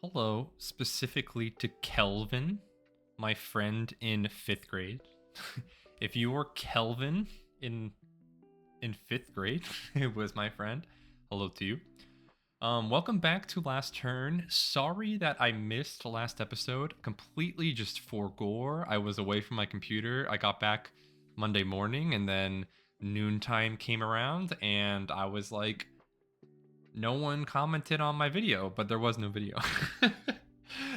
Hello, specifically to Kelvin, my friend in 5th grade. If you were Kelvin in 5th grade, it was my friend. Hello to you. Welcome back to Last Turn. Sorry that I missed last episode. Completely just for gore. I was away from my computer. I got back Monday morning and then noontime came around and I was like, no one commented on my video, but there was no video.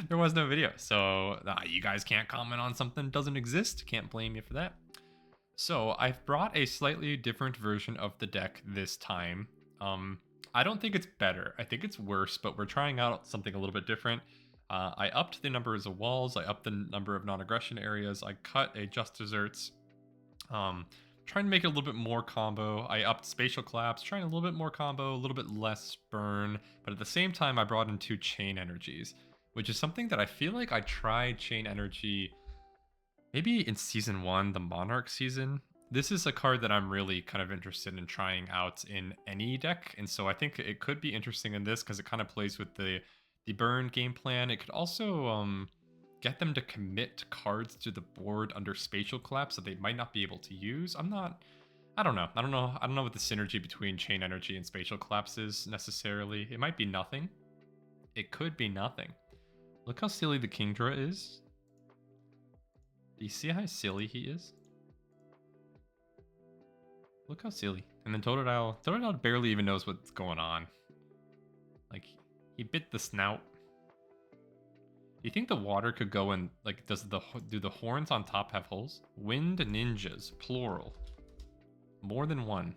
There was no video. So you guys can't comment on something that doesn't exist. Can't blame you for that. So I've brought a slightly different version of the deck this time. I don't think it's better. I think it's worse, but we're trying out something a little bit different. I upped the numbers of walls. I upped the number of non-aggression areas. I cut a just desserts. Trying to make it a little bit more combo. I upped spatial collapse, trying a little bit more combo, a little bit less burn, but at the same time I brought in 2 chain energies, which is something that I feel like I tried chain energy maybe in season 1, the Monarch season. This is a card that I'm really kind of interested in trying out in any deck, and so I think it could be interesting in this because it kind of plays with the burn game plan. It could also get them to commit cards to the board under spatial collapse that they might not be able to use. I don't know. I don't know what the synergy between chain energy and spatial collapse is necessarily. It might be nothing. It could be nothing. Look how silly the Kingdra is. Do you see how silly he is? Look how silly. And then Totodile barely even knows what's going on. Like, he bit the snout. Do you think the water could go in, like, do the horns on top have holes? Wind ninjas, plural. More than one.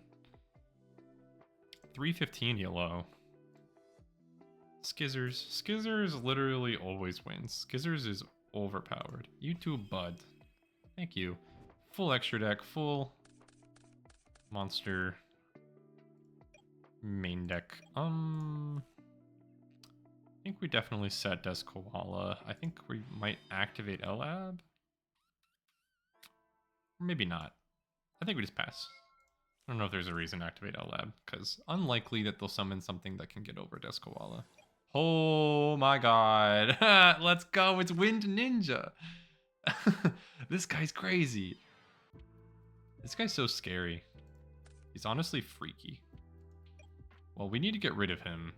315 yellow. Skizzers. Skizzers literally always wins. Skizzers is overpowered. You too, bud. Thank you. Full extra deck, full monster main deck. I think we definitely set Des Koala. I think we might activate Elab. Or maybe not. I think we just pass. I don't know if there's a reason to activate Elab, because unlikely that they'll summon something that can get over Des Koala. Oh my god. Let's go. It's Wind Ninja. This guy's crazy. This guy's so scary. He's honestly freaky. Well, we need to get rid of him.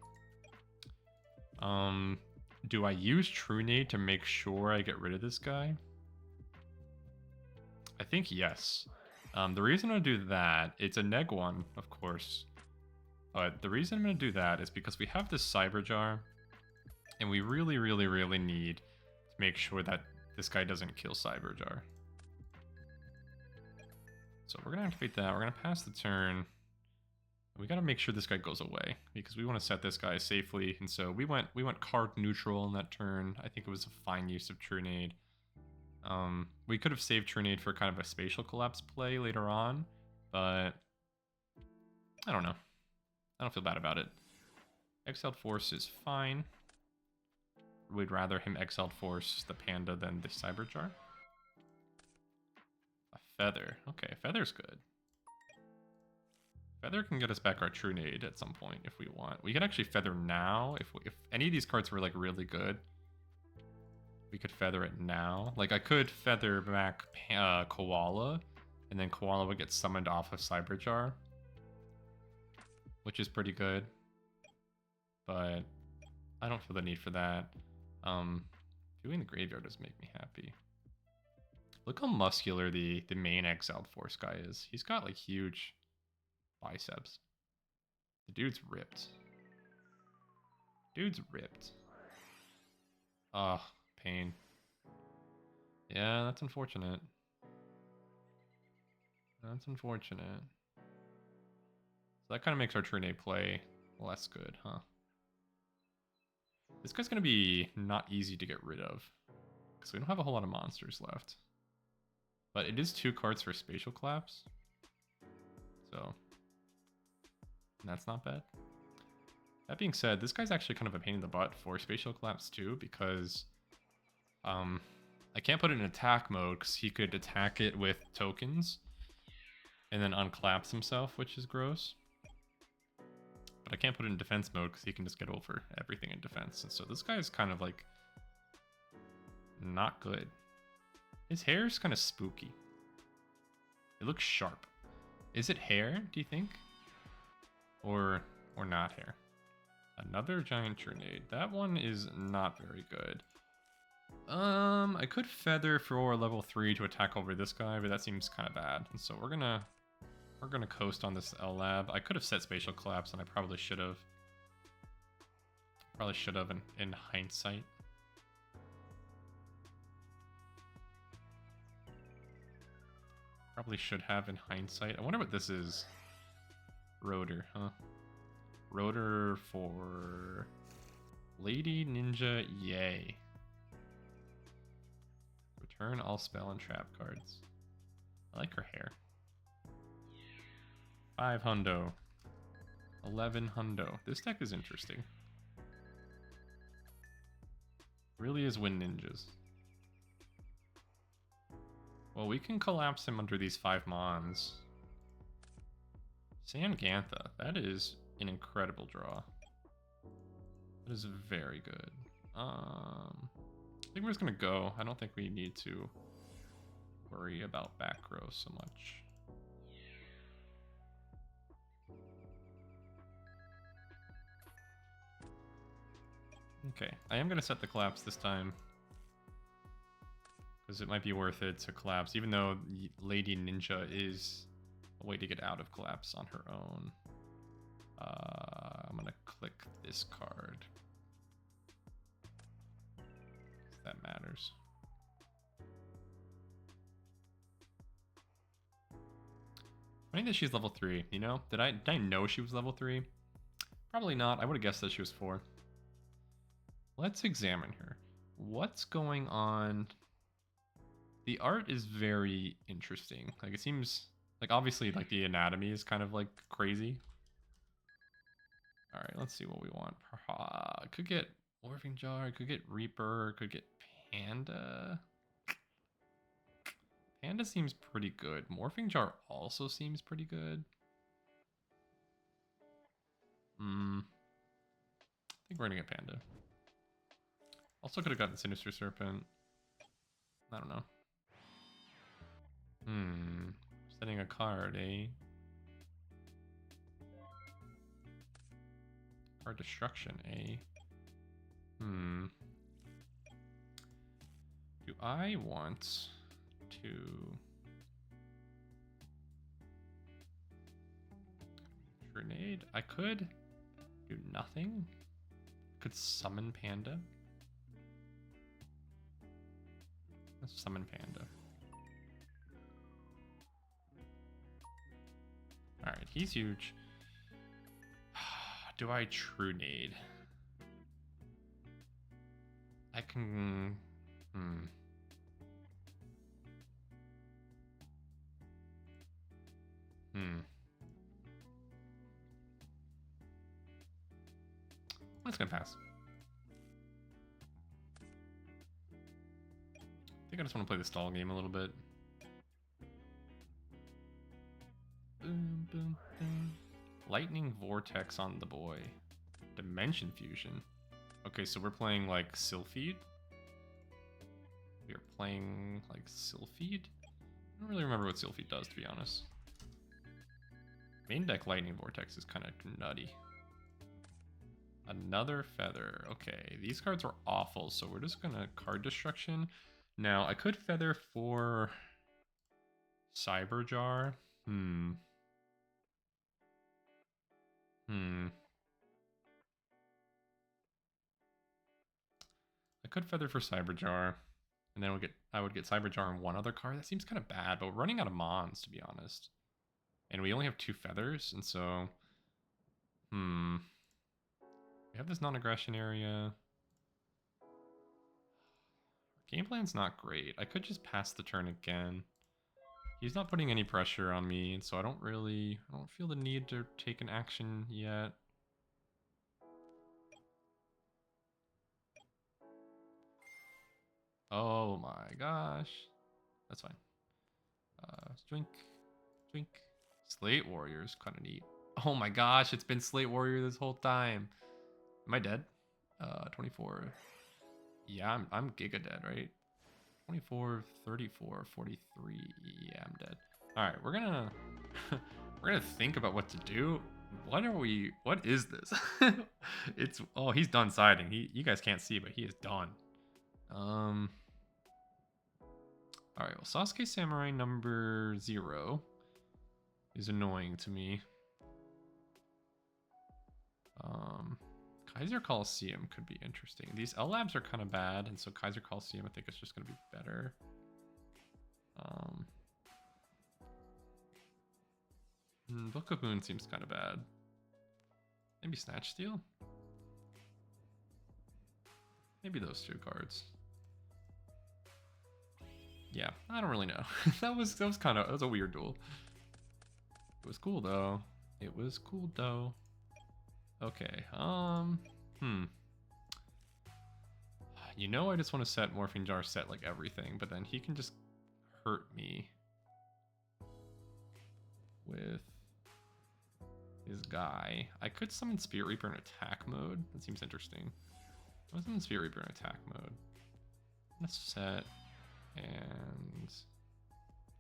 Do I use True Nade to make sure I get rid of this guy? I think yes. The reason I do that, it's a neg one, of course. But the reason I'm going to do that is because we have this Cyber Jar, and we really, really, really need to make sure that this guy doesn't kill Cyber Jar. So we're going to activate that. We're going to pass the turn. We got to make sure this guy goes away because we want to set this guy safely. And so we went card neutral on that turn. I think it was a fine use of True Nade. We could have saved True Nade for kind of a spatial collapse play later on, but I don't know. I don't feel bad about it. Exiled Force is fine. We'd rather him Exiled Force the Panda than the Cyber Jar. A Feather. Okay, Feather's good. Feather can get us back our True Nade at some point if we want. We can actually Feather now. If any of these cards were like really good, we could Feather it now. Like I could Feather back Koala, and then Koala would get summoned off of Cyber Jar, which is pretty good. But I don't feel the need for that. Doing the graveyard does make me happy. Look how muscular the main Exiled Force guy is. He's got like huge biceps. The dude's ripped. Dude's ripped. Ugh, pain. Yeah, that's unfortunate. That's unfortunate. So that kind of makes our True Nade play less good, huh? This guy's going to be not easy to get rid of because we don't have a whole lot of monsters left. But it is 2 cards for Spatial Collapse. So that's not bad. That being said, this guy's actually kind of a pain in the butt for Spatial Collapse too because I can't put it in attack mode because he could attack it with tokens and then uncollapse himself, which is gross. but I can't put it in defense mode because he can just get over everything in defense. And so this guy is kind of like not good. His hair is kind of spooky. It looks sharp. Is it hair, do you think? Or not hair? Another giant grenade. That one is not very good. I could feather for level 3 to attack over this guy, but that seems kind of bad. And so we're gonna coast on this L lab. I could have set spatial collapse, and I probably should have. Probably should have in hindsight. Probably should have in hindsight. I wonder what this is. Rotor, huh? Rotor for Lady Ninja, yay. Return all spell and trap cards. I like her hair. 5 hundo. 11 hundo. This deck is interesting. Really is wind ninjas. Well, we can collapse him under these 5 mons. Sangantha. That is an incredible draw. That is very good. I think we're just gonna go. I don't think we need to worry about back row so much. Okay, I am gonna set the collapse this time because it might be worth it to collapse, even though Lady Ninja is a way to get out of collapse on her own. I'm gonna click this card. That matters. Funny that she's level 3, you know? Did I know she was level 3? Probably not. I would have guessed that she was 4. Let's examine her. What's going on? The art is very interesting. Like, it seems like obviously like the anatomy is kind of like crazy. All right, let's see what we want. Could get Morphing Jar, could get Reaper, could get Panda. Panda seems pretty good. Morphing Jar also seems pretty good. I think we're gonna get Panda. Also could have gotten Sinister Serpent. I don't know. Setting a card, eh? Card destruction, eh? Do I want to grenade? I could do nothing. Could summon Panda. Let's summon Panda. Alright, he's huge. Do I true nade? I can... I'm just gonna pass. I think I just want to play the stall game a little bit. Boom, boom, boom. Lightning Vortex on the boy. Dimension Fusion. Okay, so we're playing like Sylphid. We are playing like Sylphid. I don't really remember what Sylphid does, to be honest. Main deck Lightning Vortex is kind of nutty. Another Feather. Okay, these cards are awful, so we're just gonna card destruction. Now, I could Feather for Cyberjar. I could Feather for Cyberjar, and then I would get Cyberjar and one other card. That seems kind of bad, but we're running out of Mons, to be honest. And we only have 2 feathers, and so... We have this non-aggression area. Game plan's not great. I could just pass the turn again. He's not putting any pressure on me, and so I don't feel the need to take an action yet. Oh my gosh. That's fine. Drink. Slate Warriors, kind of neat. Oh my gosh, it's been Slate Warrior this whole time. Am I dead? 24. Yeah, I'm giga dead, right? 24, 34, 43. Yeah, I'm dead. All right, we're gonna we're gonna think about what to do. What is this? It's, oh, he's done siding. You guys can't see, but he is done. All right, well, Sasuke Samurai number 0 is annoying to me. Kaiser Coliseum could be interesting. These L labs are kind of bad, and so Kaiser Coliseum, I think it's just going to be better. Book of Moon seems kind of bad. Maybe Snatch Steal? Maybe those 2 cards. Yeah, I don't really know. that was a weird duel. It was cool though. It was cool though. Okay, You know, I just want to set Morphine Jar set like everything, but then he can just hurt me with his guy. I could summon Spirit Reaper in attack mode. That seems interesting. I'll summon Spirit Reaper in attack mode. Let's set and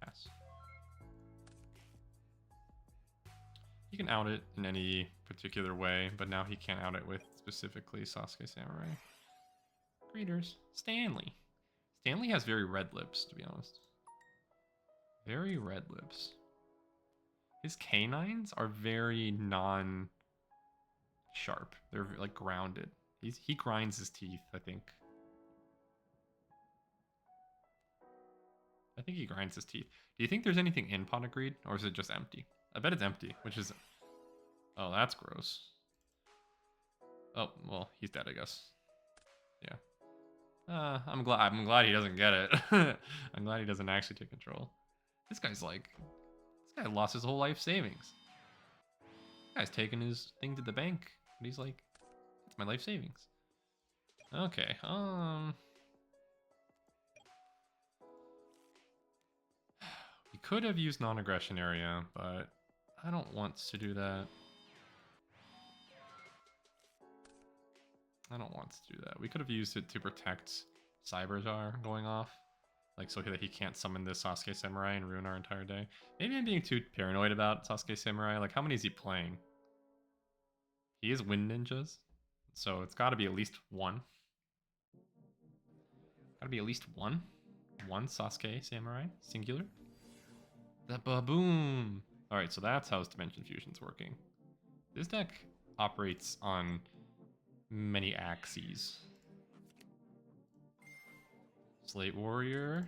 pass. He can out it in any particular way, but now he can't out it with specifically Sasuke Samurai. Greeters. Stanley. Stanley has very red lips, to be honest. Very red lips. His canines are very non-sharp. They're like grounded. He grinds his teeth, I think. I think he grinds his teeth. Do you think there's anything in Pot of Greed, or is it just empty? I bet it's empty, which is... Oh, that's gross. Oh, well, he's dead, I guess. Yeah. I'm glad he doesn't get it. I'm glad he doesn't actually take control. This guy's like... This guy lost his whole life savings. This guy's taking his thing to the bank. And he's like, it's my life savings. Okay, we could have used non-aggression area, but I don't want to do that. I don't want to do that. We could have used it to protect Cyberjar going off. Like, so that he can't summon this Sasuke Samurai and ruin our entire day. Maybe I'm being too paranoid about Sasuke Samurai. Like, how many is he playing? He is Wind Ninjas. So it's got to be at least one. Got to be at least one. One Sasuke Samurai. Singular. The baboon. Alright, so that's how his Dimension Fusion's working. This deck operates on many axes. Slate Warrior.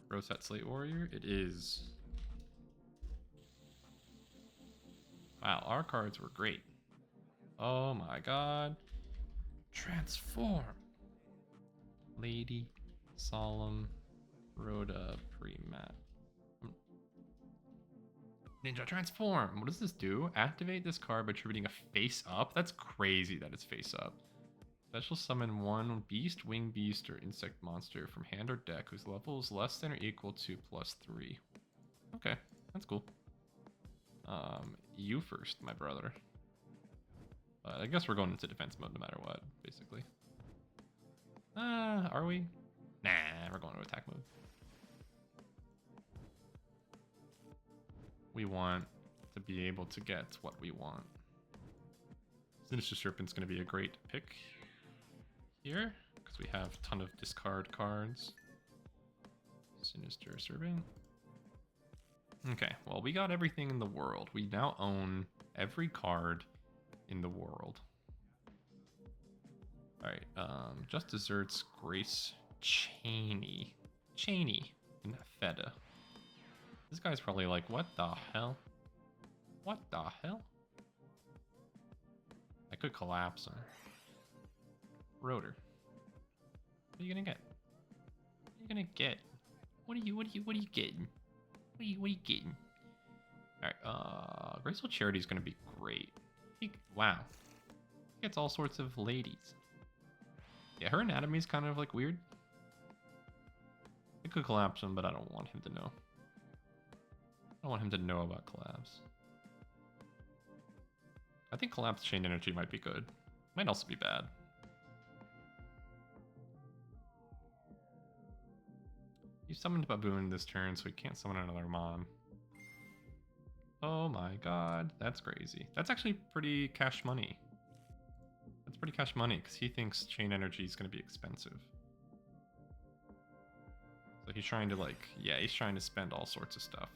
Rosette Slate Warrior. It is. Wow, our cards were great. Oh my god. Transform. Lady. Solemn. Rhoda. Pre-mat. Ninja Transform. What does this do? Activate this card by attributing a face up? That's crazy that it's face up. Special summon one beast, wing beast, or insect monster from hand or deck whose level is less than or equal to +3. Okay, that's cool. You first, my brother. I guess we're going into defense mode no matter what, basically. Are we? Nah, we're going to attack mode. We want to be able to get what we want. Sinister Serpent's going to be a great pick here, because we have a ton of discard cards. Sinister Serpent. Okay, well, we got everything in the world. We now own every card in the world. Alright, Just Desserts, Grace, Cheney, and Feta. This guy's probably like, what the hell? What the hell? I could collapse him. Rotor. What are you gonna get? What are you gonna get? What are you getting? What are you getting? Alright, Graceful Charity is gonna be great. Wow. He gets all sorts of ladies. Yeah, her anatomy is kind of like weird. I could collapse him, but I don't want him to know. I don't want him to know about collapse. I think collapse chain energy might be good. Might also be bad. He summoned Baboon this turn, so he can't summon another Mon. Oh my god, that's crazy. That's actually pretty cash money. That's pretty cash money, because he thinks chain energy is going to be expensive. So he's trying to he's trying to spend all sorts of stuff.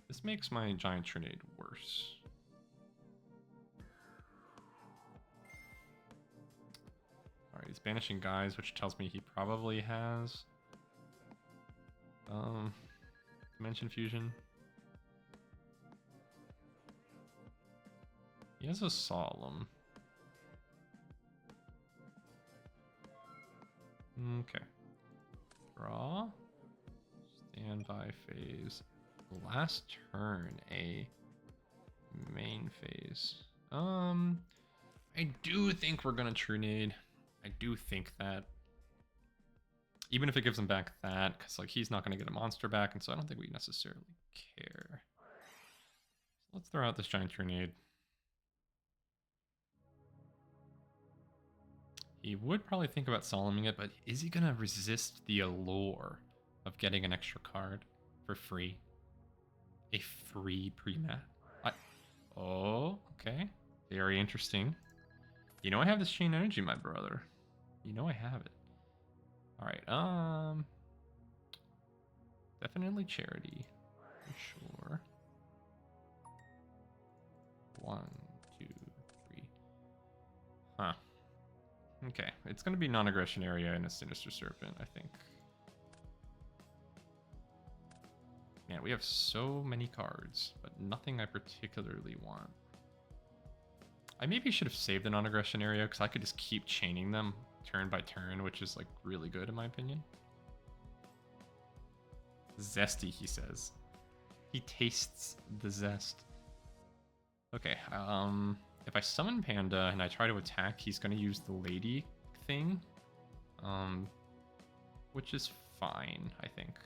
This makes my Giant Trinade worse. Alright, he's banishing guys, which tells me he probably has Dimension Fusion. He has a Solemn. Okay. Draw. Standby phase. Last turn, a main phase. I do think we're gonna Trinade. I do think that. Even if it gives him back that, because he's not gonna get a monster back, and so I don't think we necessarily care. So let's throw out this Giant Trinade. He would probably think about Solemning it, but is he gonna resist the allure of getting an extra card for free? A free pre-mat? Oh, okay. Very interesting. You know I have this chain energy, my brother. You know I have it. Alright, definitely charity. For sure. 1, 2, 3. Huh. Okay, it's gonna be non-aggression area and a Sinister Serpent, I think. Man, we have so many cards, but nothing I particularly want. I maybe should have saved the non-aggression area, because I could just keep chaining them turn by turn, which is really good in my opinion. Zesty, he says. He tastes the zest. Okay, if I summon Panda and I try to attack, he's going to use the lady thing, which is fine, I think.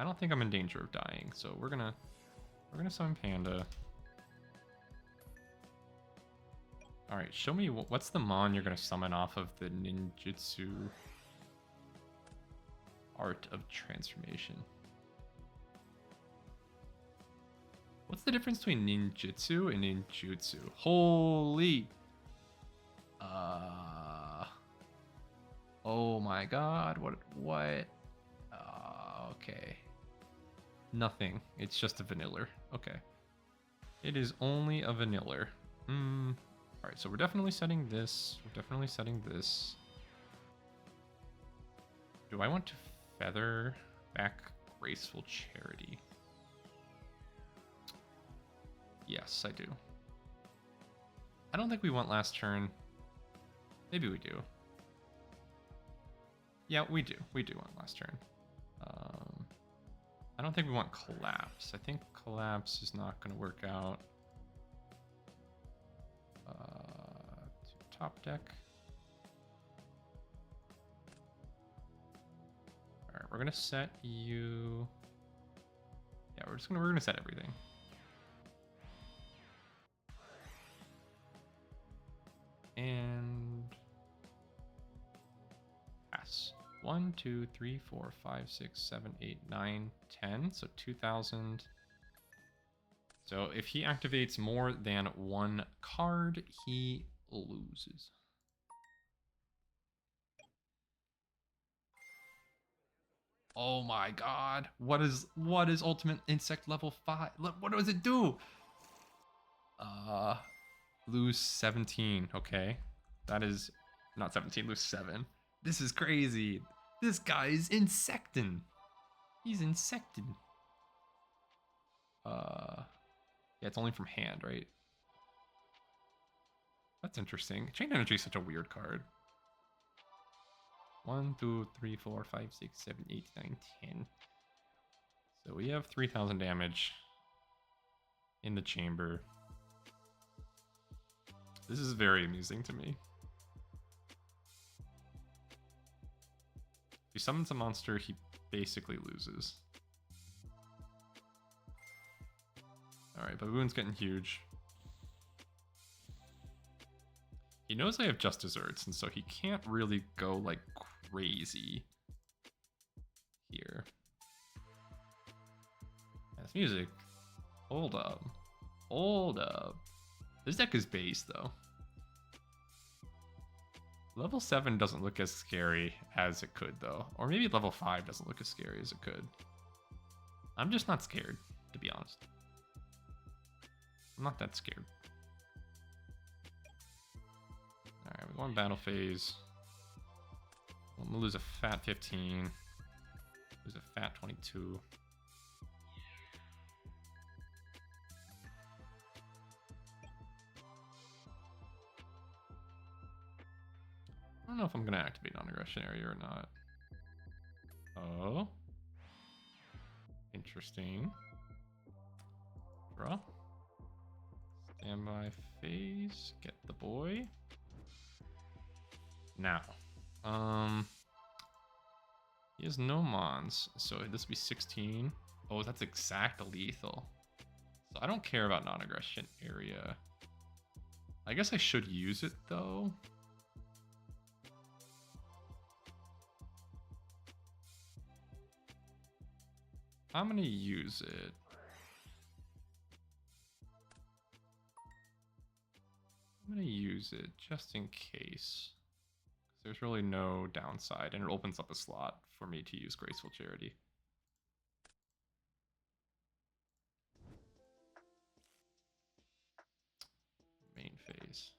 I don't think I'm in danger of dying, so we're gonna summon Panda. All right, show me what's the Mon you're gonna summon off of the Ninjutsu Art of Transformation. What's the difference between ninjutsu and ninjutsu? Holy! Oh my god, what? Okay. Nothing. It's just a vanillar. Okay. It is only a vanillar. Alright, so we're definitely setting this. We're definitely setting this. Do I want to feather back Graceful Charity? Yes, I do. I don't think we want last turn. Maybe we do. Yeah, we do. We do want last turn. I don't think we want Collapse. I think Collapse is not going to work out. To top deck. All right, we're going to set you. Yeah, we're going to set everything. And pass. 1, 2, 3, 4, 5, 6, 7, 8, 9, 10. So 2,000. So if he activates more than one card, he loses. Oh my god. What is Ultimate Insect level 5? What does it do? Lose 17. Okay. That is not 17, lose 7. This is crazy. This guy is insecting. He's insecting. Yeah, it's only from hand, right? That's interesting. Chain Energy is such a weird card. 1, 2, 3, 4, 5, 6, 7, 8, 9, 10. So we have 3,000 damage in the chamber. This is very amusing to me. If he summons a monster, he basically loses. Alright, Baboon's getting huge. He knows I have just desserts, and so he can't really go like crazy here. That's music. Hold up. Hold up. This deck is base though. Level 7 doesn't look as scary as it could though. Or maybe level 5 doesn't look as scary as it could. I'm just not scared, to be honest. I'm not that scared. Alright, we're going battle phase. I'm gonna lose a fat 15. Lose a fat 22. I don't know if I'm gonna activate non-aggression area or not. Oh. Interesting. Draw. Standby phase. Get the boy. Now. He has no mons, so this would be 16. Oh, that's exact lethal. So I don't care about non-aggression area. I guess I should use it though. I'm gonna use it. I'm gonna use it just in case. There's really no downside, and it opens up a slot for me to use Graceful Charity. Main phase.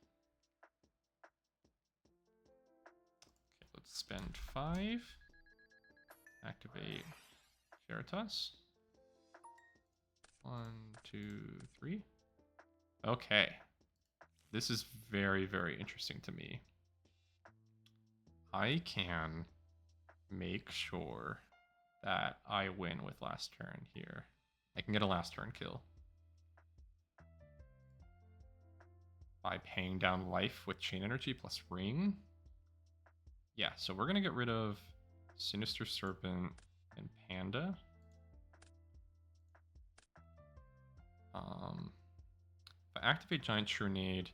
Okay, let's spend 5. Activate Veritas. 1, 2, 3. Okay. This is very, very interesting to me. I can make sure that I win with last turn here. I can get a last turn kill by paying down life with Chain Energy plus Ring. Yeah, so we're going to get rid of Sinister Serpent and Panda. If I activate Giant Trunade,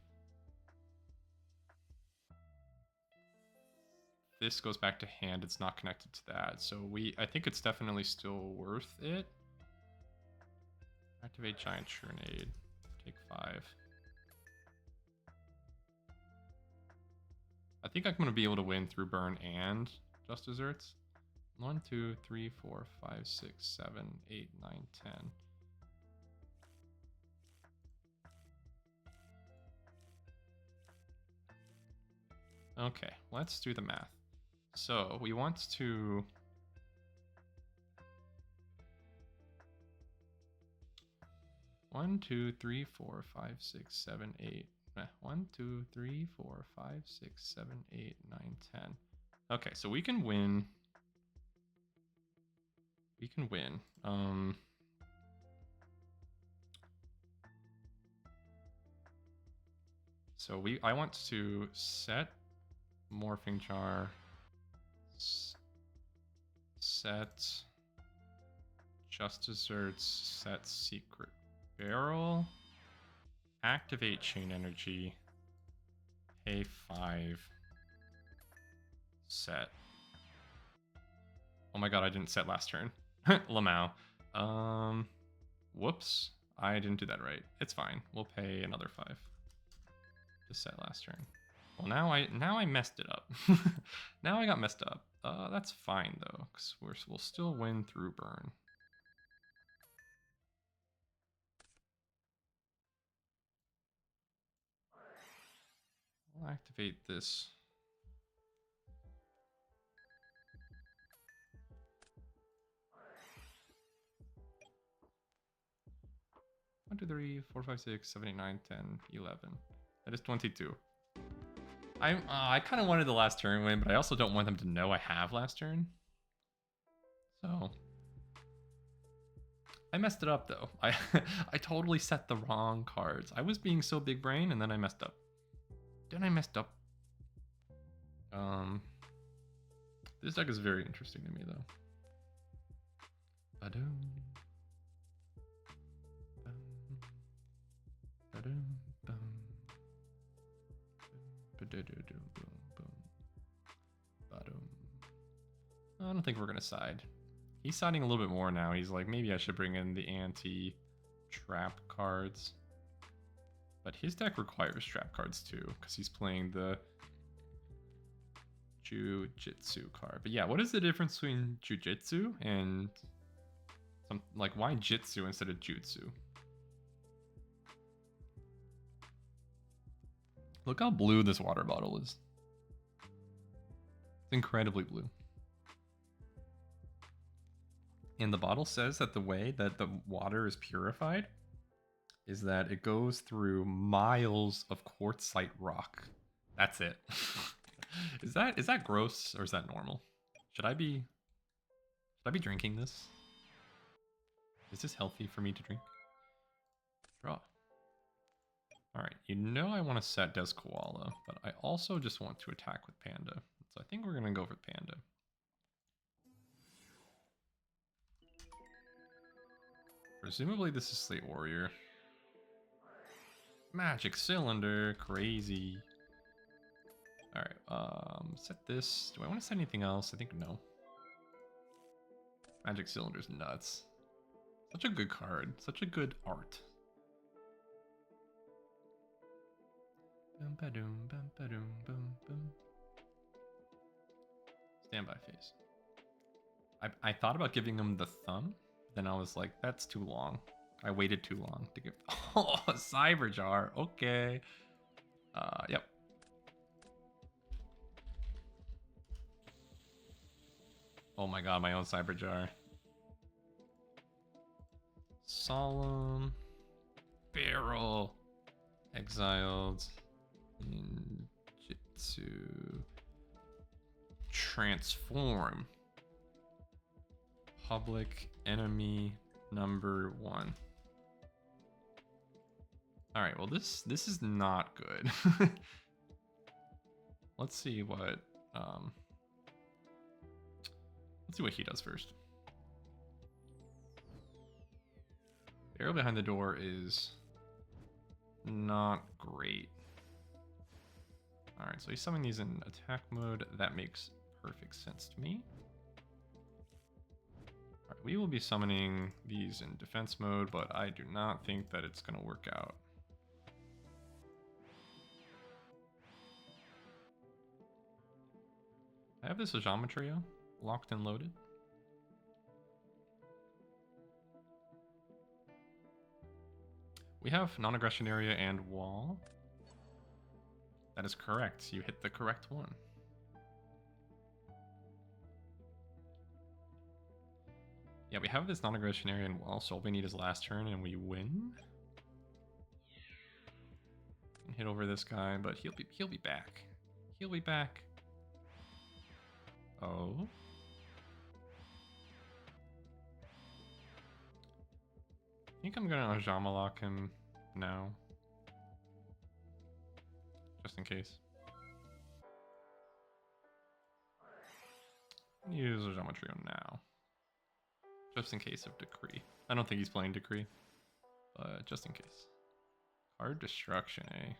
this goes back to hand. It's not connected to that, so I think it's definitely still worth it. Activate Giant Trunade. Take 5. I think I'm going to be able to win through burn and just desserts. 1, 2, 3, 4, 5, 6, 7, 8, 9, 10. Okay, let's do the math. So we want to One, 2, 3, 4, 5, 6, 7, 8. 1, 2, 3, 4, 5, 6, 7, 8, 9, 10. Okay, so we can win. We can win. So I want to set Morphing Jar, set Just Desserts, set Secret Barrel, activate Chain Energy, pay 5, set. Oh my god, I didn't set last turn. Lamau. Whoops. I didn't do that right. It's fine. We'll pay another 5 to set last turn. Well, now I messed it up. Now I got messed up. That's fine though, because we'll still win through burn. We'll activate this. One, 2, 3, 4, 5, 6, 7, 8, 9, 10, 11. That is 22. I kind of wanted the last turn win, but I also don't want them to know I have last turn. So I messed it up though. I totally set the wrong cards. I was being so big brain, and then I messed up. Then I messed up. This deck is very interesting to me though. Ba-doom. I don't think we're gonna side. He's siding a little bit more now. He's like, maybe I should bring in the anti-trap cards. But his deck requires trap cards too, because he's playing the Jujitsu card. But yeah, what is the difference between Jujitsu and some, like, why Jitsu instead of Jutsu? Look how blue this water bottle is. It's incredibly blue. And the bottle says that the way that the water is purified is that it goes through miles of quartzite rock. That's it. Is that gross or is that normal? Should I be drinking this? Is this healthy for me to drink? Draw. Alright, you know I want to set Des Koala, but I also just want to attack with Panda. So I think we're gonna go for Panda. Presumably this is Slate Warrior. Magic Cylinder, crazy. Alright, set this. Do I want to set anything else? I think no. Magic Cylinder's nuts. Such a good card. Such a good art. Standby phase. I thought about giving him the thumb. Then I was like, that's too long. I waited too long to give. Oh, Cyber Jar. Okay. Yep. Oh my god, my own Cyber Jar. Solemn. Peril. Exiled. Ninjutsu. Transform. Public enemy number 1. Alright, well this is not good. Let's see what he does first. The arrow behind the door is not great. Alright, so he's summoning these in attack mode. That makes perfect sense to me. Alright, we will be summoning these in defense mode, but I do not think that it's going to work out. I have this Ajama trio locked and loaded. We have non-aggression area and wall. That is correct. You hit the correct one. Yeah, we have this non-aggression area and wall, so all we need is last turn and we win. And hit over this guy, but he'll be back. He'll be back. Oh. I think I'm gonna Ajama lock him now. Just in case. Use Ajama trio now. Just in case of Decree. I don't think he's playing Decree. But just in case. Card Destruction, eh?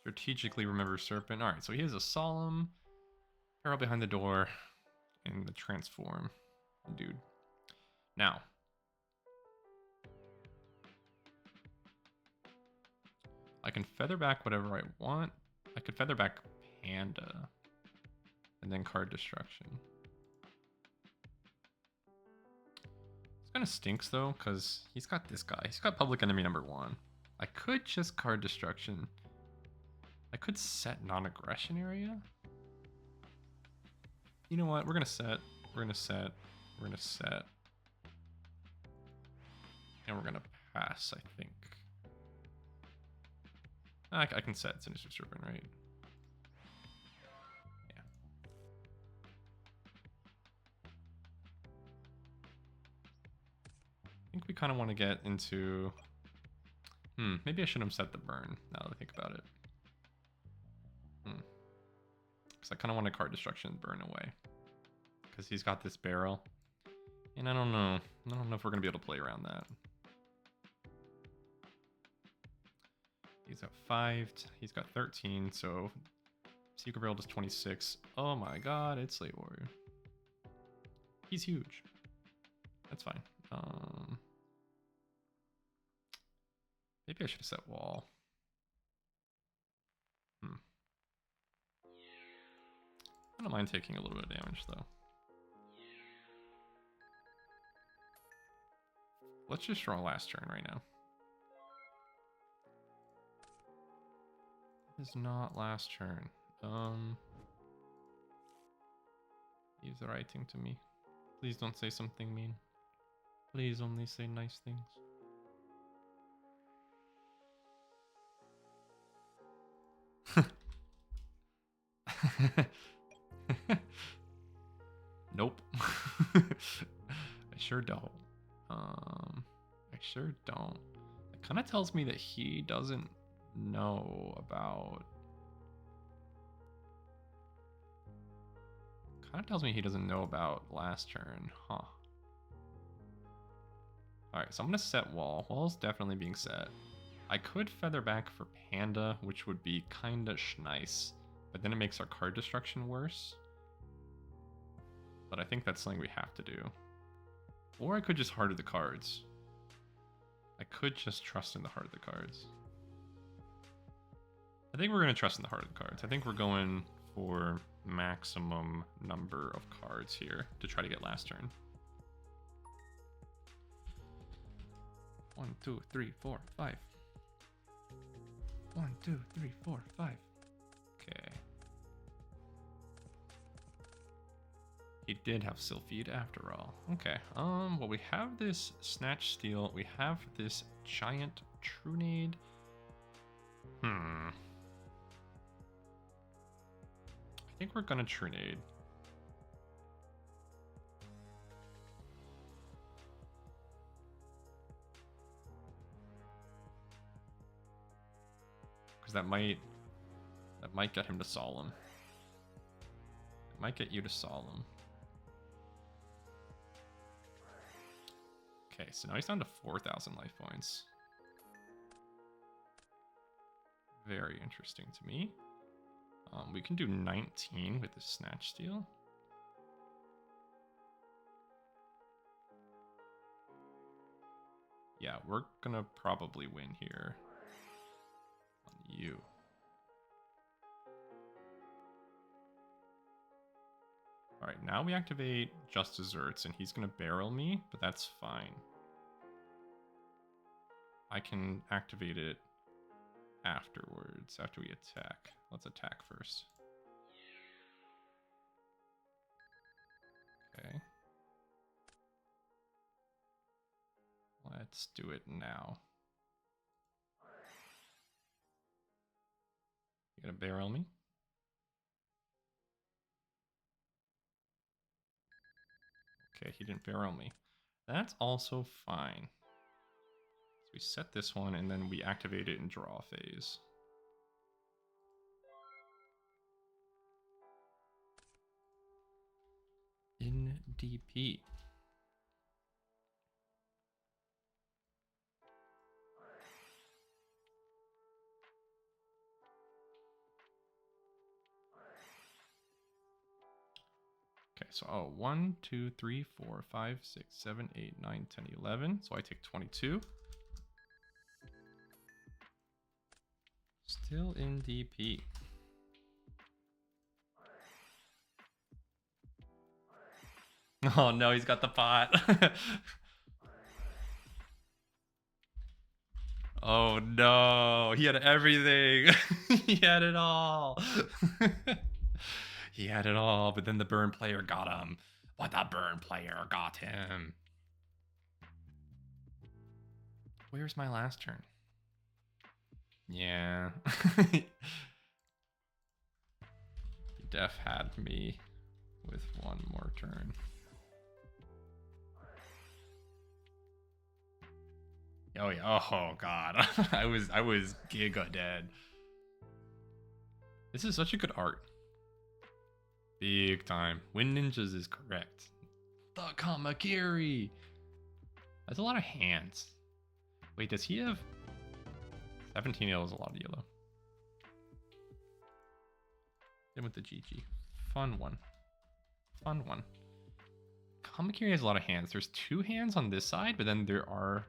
Strategically remember Serpent. Alright, so he has a Solemn, Peril behind the door, and the Transform. Dude. Now. I can feather back whatever I want. I could feather back Panda. And then Card Destruction. This kind of stinks though, because he's got this guy. He's got Public Enemy number 1. I could just Card Destruction. I could set non-aggression area. You know what? We're gonna set. We're gonna set. We're gonna set. And we're gonna pass, I think. I can set Sinister Serpent, right? Yeah. I think we kind of want to get into... maybe I shouldn't have set the burn, now that I think about it. Because I kind of want to Card Destruction and burn away. Because he's got this barrel. And I don't know. I don't know if we're going to be able to play around that. He's got 5. He's got 13. So Secret Barrel does 26. Oh my god, it's Slate Warrior. He's huge. That's fine. Maybe I should have set wall. I don't mind taking a little bit of damage though. Let's just draw last turn right now. It is not last turn. He's writing to me. Please don't say something mean. Please only say nice things. Nope. I sure don't. I sure don't. It kind of tells me that he doesn't know about... Kind of tells me he doesn't know about last turn, huh? Alright, so I'm gonna set wall. Wall's definitely being set. I could feather back for Panda, which would be kinda nice, but then it makes our card destruction worse. But I think that's something we have to do. Or I could just harder the cards. I could just trust in the heart of the cards. I think we're going to trust in the heart of the cards. I think we're going for maximum number of cards here to try to get last turn. 1, 2, 3, 4, 5. 1, 2, 3, 4, 5. Okay. He did have Sylphid after all. Okay. Well, we have this Snatch Steel. We have this Giant Trunade. I think we're gonna Trunade. Because that might get him to Solemn. It might get you to Solemn. Okay, so now he's down to 4,000 life points. Very interesting to me. We can do 19 with the Snatch Steel. Yeah, we're gonna probably win here. On you. Alright, now we activate Just Desserts, and he's gonna barrel me, but that's fine. I can activate it afterwards, after we attack. Let's attack first. Okay. Let's do it now. You gonna barrel me? Okay, he didn't barrel me. That's also fine. So we set this one, and then we activate it in draw phase. In DP. Okay, so 1, 2, 3, 4, 5, 6, 7, 8, 9, 10, 11. So I take 22. Still in DP. Oh no, he's got the pot. Oh no, he had everything. He had it all. He had it all, but then the burn player got him. But the burn player got him. Where's my last turn? Yeah. He def had me with one more turn. Oh yeah. Oh god. I was giga dead. This is such a good art. Big time. Wind Ninjas is correct. The Kamakiri. That's a lot of hands. Wait, does he have 17 yellow is a lot of yellow. Then with the GG. Fun one. Fun one. Kamakiri has a lot of hands. There's 2 hands on this side, but then there are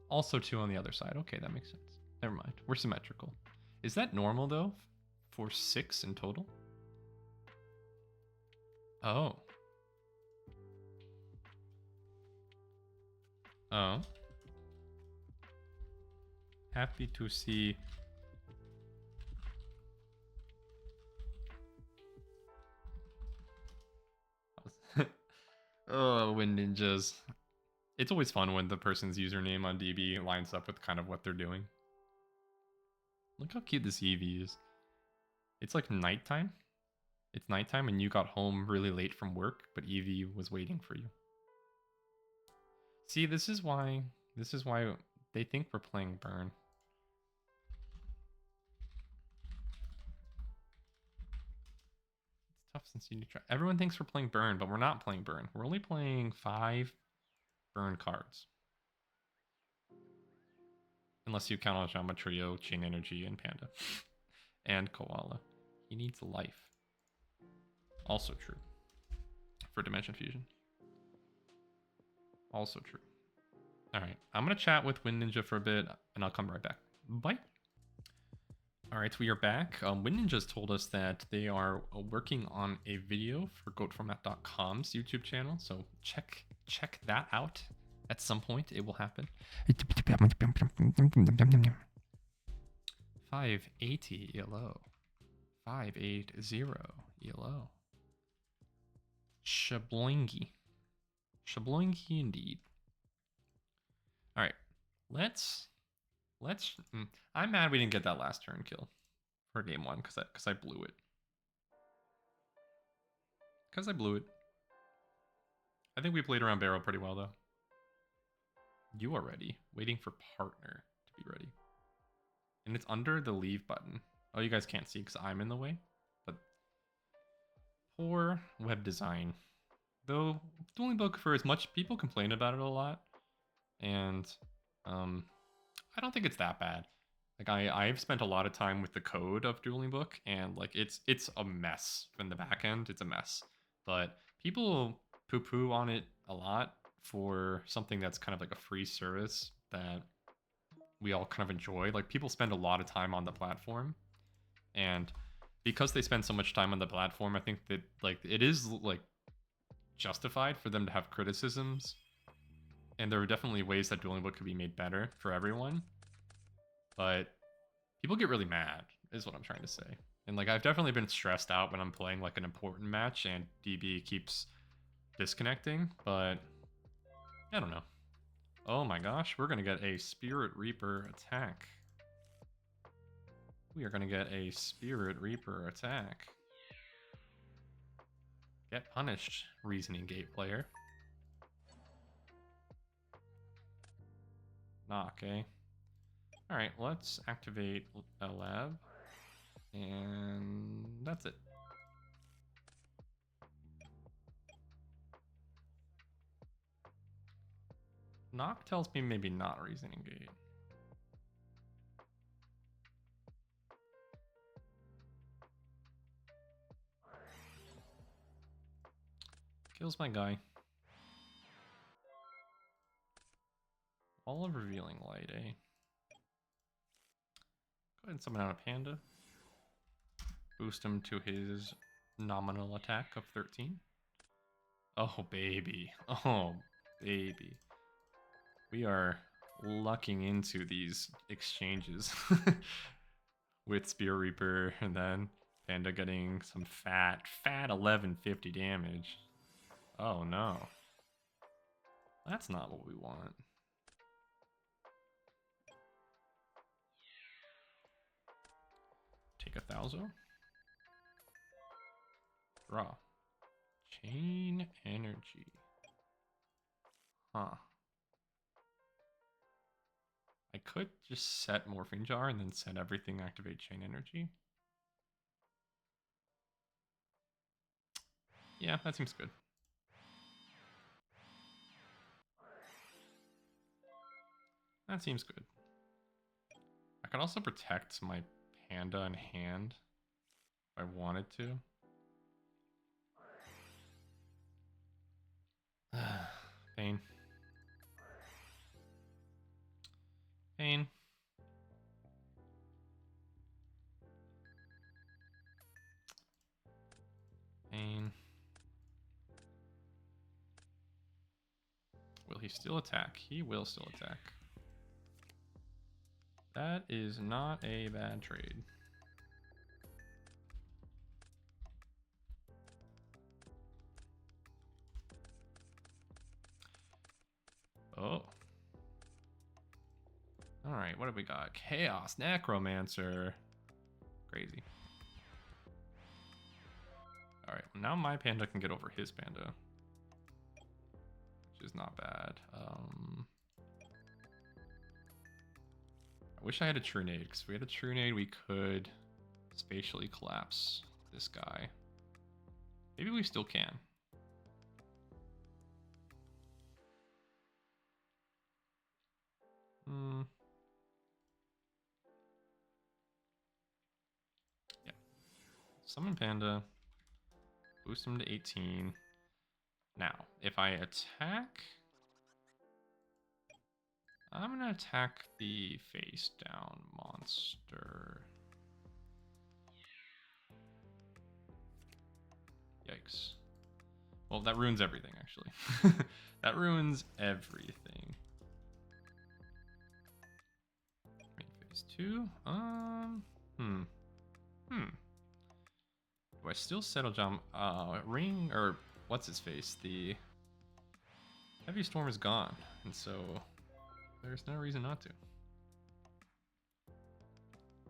also 2 on the other side. Okay, that makes sense. Never mind. We're symmetrical. Is that normal, though? For 6 in total? Oh. Oh. Happy to see. Oh, Wind Ninjas. It's always fun when the person's username on DB lines up with kind of what they're doing. Look how cute this Eevee is. It's like nighttime. It's nighttime and you got home really late from work, but Eevee was waiting for you. See, this is why they think we're playing Burn. It's tough since you try. Everyone thinks we're playing Burn, but we're not playing Burn. We're only playing 5 Burn cards. Unless you count on Jama Trio, Chain Energy, and Panda. And Koala. He needs life. Also true. For Dimension Fusion. Also true. Alright, I'm going to chat with Wind Ninja for a bit, and I'll come right back. Bye! Alright, we are back. Wind Ninja's told us that they are working on a video for goatformat.com's YouTube channel, so check that out. At some point, it will happen. 580 ELO. 580 ELO. Shabloingy. Shabloingy indeed. Alright. Let's I'm mad we didn't get that last turn kill for game 1 because I blew it. Because I blew it. I think we played around barrel pretty well though. You are ready. Waiting for partner to be ready. And it's under the leave button. Oh, you guys can't see because I'm in the way. But poor web design. Though Dueling Book, for as much people complain about it a lot, and I don't think it's that bad. Like I've spent a lot of time with the code of Dueling Book, and like it's a mess from the back end. It's a mess. But people poo-poo on it a lot for something that's kind of like a free service that we all kind of enjoy. Like people spend a lot of time on the platform, and because they spend so much time on the platform, I think that like it is like justified for them to have criticisms. And there are definitely ways that Dueling Book could be made better for everyone. But people get really mad, is what I'm trying to say. And like I've definitely been stressed out when I'm playing like an important match and DB keeps disconnecting, but I don't know. Oh my gosh, we're gonna get a Spirit Reaper attack. We are gonna get a Spirit Reaper attack. Get punished, Reasoning Gate player. Knock, eh? Alright, let's activate a lab. And that's it. Knock tells me maybe not Reasoning Gate. Kills my guy. All of Revealing Light, eh? Go ahead and summon out a Panda. Boost him to his nominal attack of 13. Oh, baby. Oh, baby. We are lucking into these exchanges with Spear Reaper and then Panda getting some fat 1150 damage. Oh no. That's not what we want. Take 1,000. Draw. Chain Energy. Huh. I could just set Morphing Jar and then set everything activate Chain Energy. Yeah, that seems good. That seems good. could also protect my panda in hand if I wanted to. Pain. Pain. Pain. Will he still attack? He will still attack. That is not a bad trade. Oh. Alright, what have we got? Chaos Necromancer. Crazy. Alright, now my panda can get over his panda. Which is not bad. I wish I had a Trunade, because if we had a Trunade, we could spatially collapse this guy. Maybe we still can. Yeah. Summon Panda. Boost him to 18. Now, if I attack... I'm gonna attack the face down monster. Yikes. Well, that ruins everything, actually. That ruins everything. Phase 2? Do I still settle jump? Ring, or what's his face? The Heavy Storm is gone, and so there's no reason not to.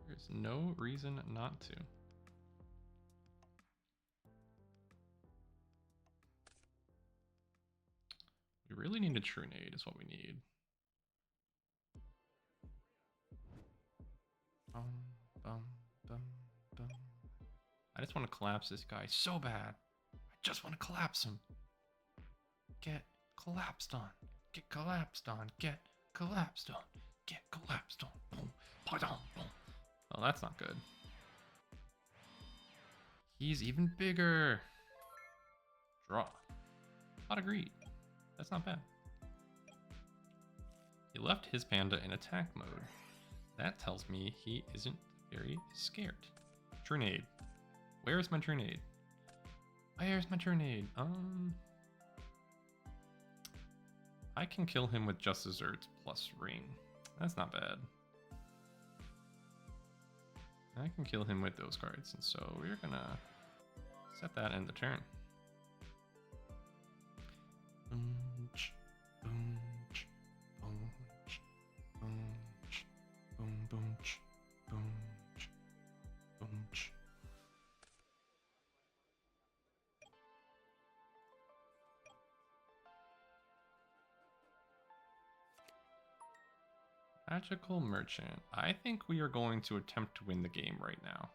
There's no reason not to. We really need a Trunade is what we need. Bum, bum, bum, bum. I just want to collapse this guy so bad. I just want to collapse him. Get collapsed on. Get collapsed on. Get collapsed on. Get collapsed on. Boom. Boom. Boom. Oh, that's not good. He's even bigger. Draw. Pot of greed. That's not bad. He left his panda in attack mode. That tells me he isn't very scared. Trunade. Where's my Trunade? Where's my Trunade? I can kill him with just desserts plus ring. That's not bad. I can kill him with those cards, and so we're gonna set that in the turn. Boom-ch, boom-ch, boom-ch, boom-ch, boom-boom-ch, boom-ch, boom-ch. Magical Merchant. I think we are going to attempt to win the game right now.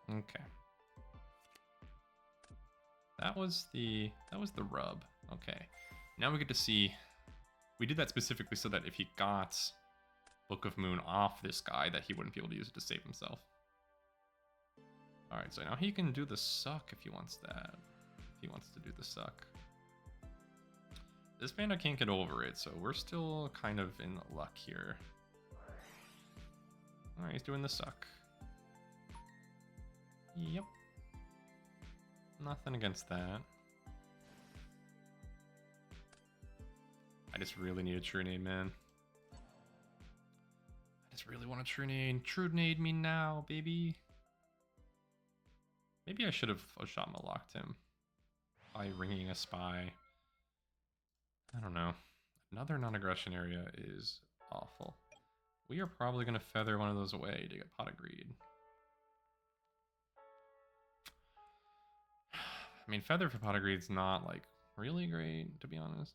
Okay. That was the rub. Okay. Now we get to see. We did that specifically so that if he got Book of Moon off this guy, that he wouldn't be able to use it to save himself. Alright, so now he can do the suck if he wants that. If he wants to do the suck. This panda can't get over it, so we're still kind of in luck here. Alright, he's doing the suck. Yep. Nothing against that. I just really need a Trunade, man. I just really want a Trunade. Trunade me now, baby. Maybe I should have Oshama locked him by ringing a spy. I don't know. Another non-aggression area is awful. We are probably going to feather one of those away to get Pot of Greed. I mean, feather for Pot of Greed's not, like, really great, to be honest.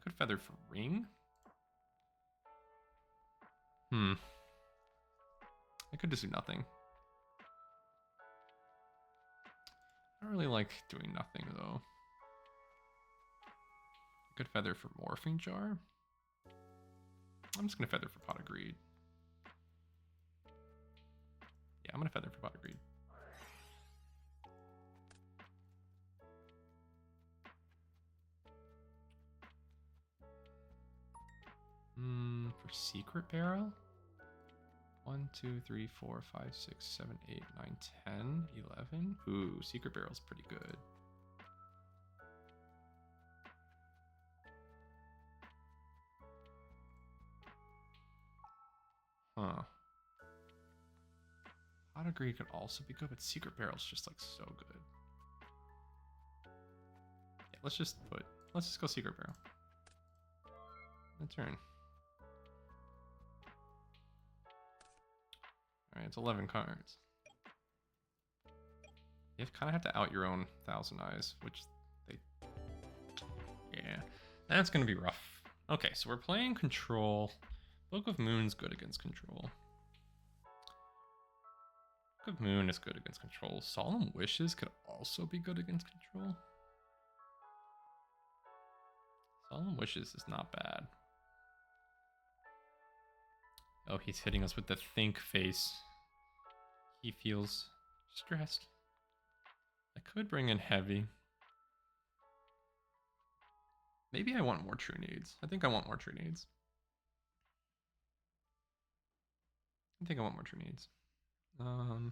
could feather for ring. I could just do nothing. I don't really like doing nothing though. I could feather for morphing jar. I'm just gonna feather for pot of greed. Yeah, I'm gonna feather for pot of greed. For secret barrel? 1, 2, 3, 4, 5, 6, 7, 8, 9, 10, 11. Ooh, secret barrel's pretty good. Huh. Pot of greed could also be good, but secret barrel's just like so good. Yeah, let's just go secret barrel. End turn. Alright, it's 11 cards. You kind of have to out your own Thousand Eyes, which they... Yeah, that's going to be rough. Okay, so we're playing control. Book of Moon's good against control. Book of Moon is good against control. Solemn Wishes could also be good against control. Solemn Wishes is not bad. Oh, he's hitting us with the think face. He feels stressed. I could bring in heavy. Maybe I want more True Needs. I think I want more True Needs. I think I want more True Needs. I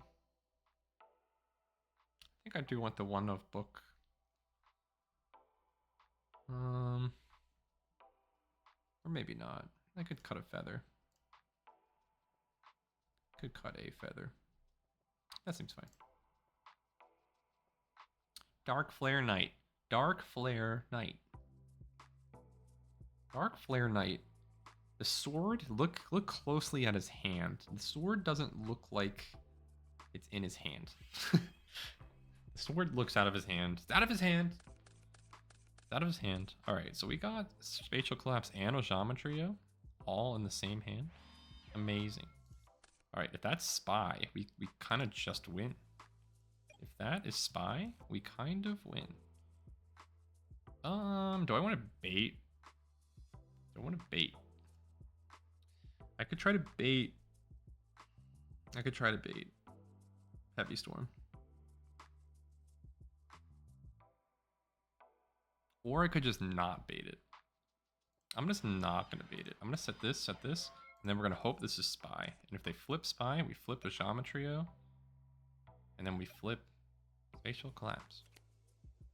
think I do want the one of book. Or maybe not. I could cut a feather. Could cut a feather. That seems fine. Dark Flare Knight. Dark Flare Knight. Dark Flare Knight. The sword, look closely at his hand. The sword doesn't look like it's in his hand. The sword looks out of his hand. It's out of his hand. It's out of his hand. All right, so we got Spatial Collapse and Ojamatrio all in the same hand. Amazing. All right, if that's Spy, we kind of just win. If that is Spy, we kind of win. Do I want to bait? Do I want to bait? I could try to bait. Heavy Storm. Or I could just not bait it. I'm just not going to bait it. I'm going to set this, and then we're going to hope this is Spy. And if they flip Spy, we flip the Ojamatrio, and then we flip Spatial Collapse.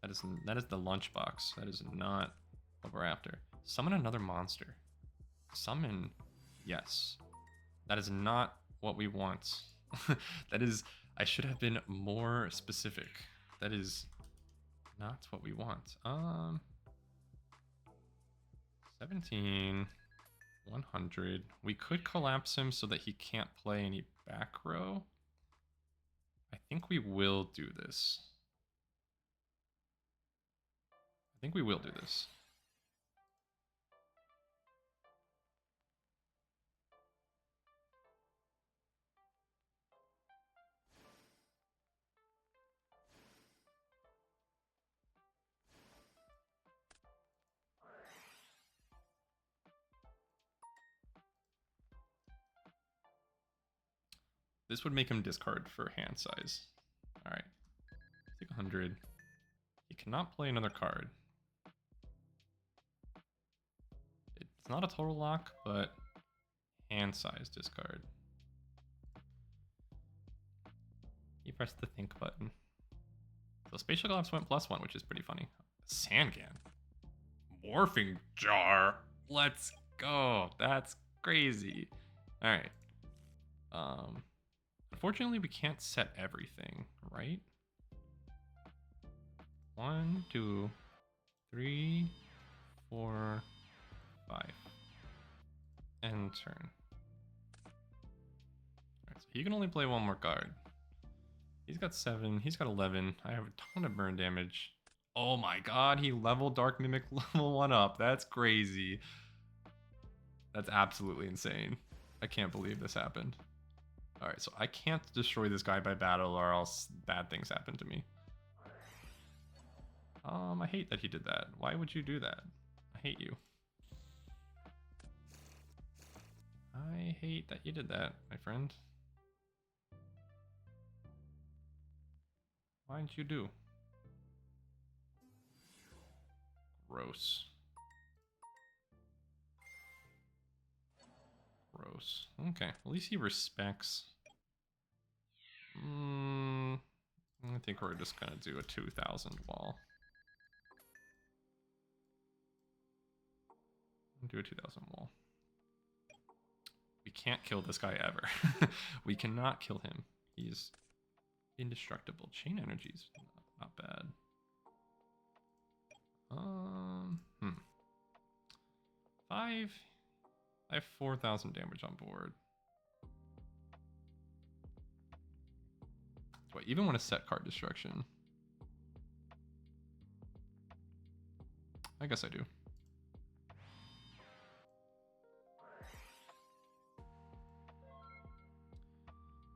That is the lunchbox. That is not what we're after. Summon another monster. Summon, yes. That is not what we want. That is, I should have been more specific. That is not what we want. 17, 100. We could collapse him so that he can't play any back row. I think we will do this. This would make him discard for hand size. All right, take 100. He cannot play another card. It's not a total lock, but hand size discard. He pressed the think button. So Spatial Collapse went +1, which is pretty funny. Sangan. Morphing Jar. Let's go. That's crazy. All right. Unfortunately, we can't set everything, right? 1, 2, 3, 4, 5. End turn. Alright, so he can only play one more card. He's got 7, he's got 11. I have a ton of burn damage. Oh my god, he leveled Dark Mimic level 1 up. That's crazy. That's absolutely insane. I can't believe this happened. Alright, so I can't destroy this guy by battle or else bad things happen to me. I hate that he did that. Why would you do that? I hate you. I hate that you did that, my friend. Why did you do? Gross. Gross. Okay, at least he respects. I think we're just gonna do a 2000 wall. Do a 2000 wall. We can't kill this guy ever. We cannot kill him. He's indestructible. Chain energies, not bad. I have 4,000 damage on board. Do I even want to set card destruction? I guess I do.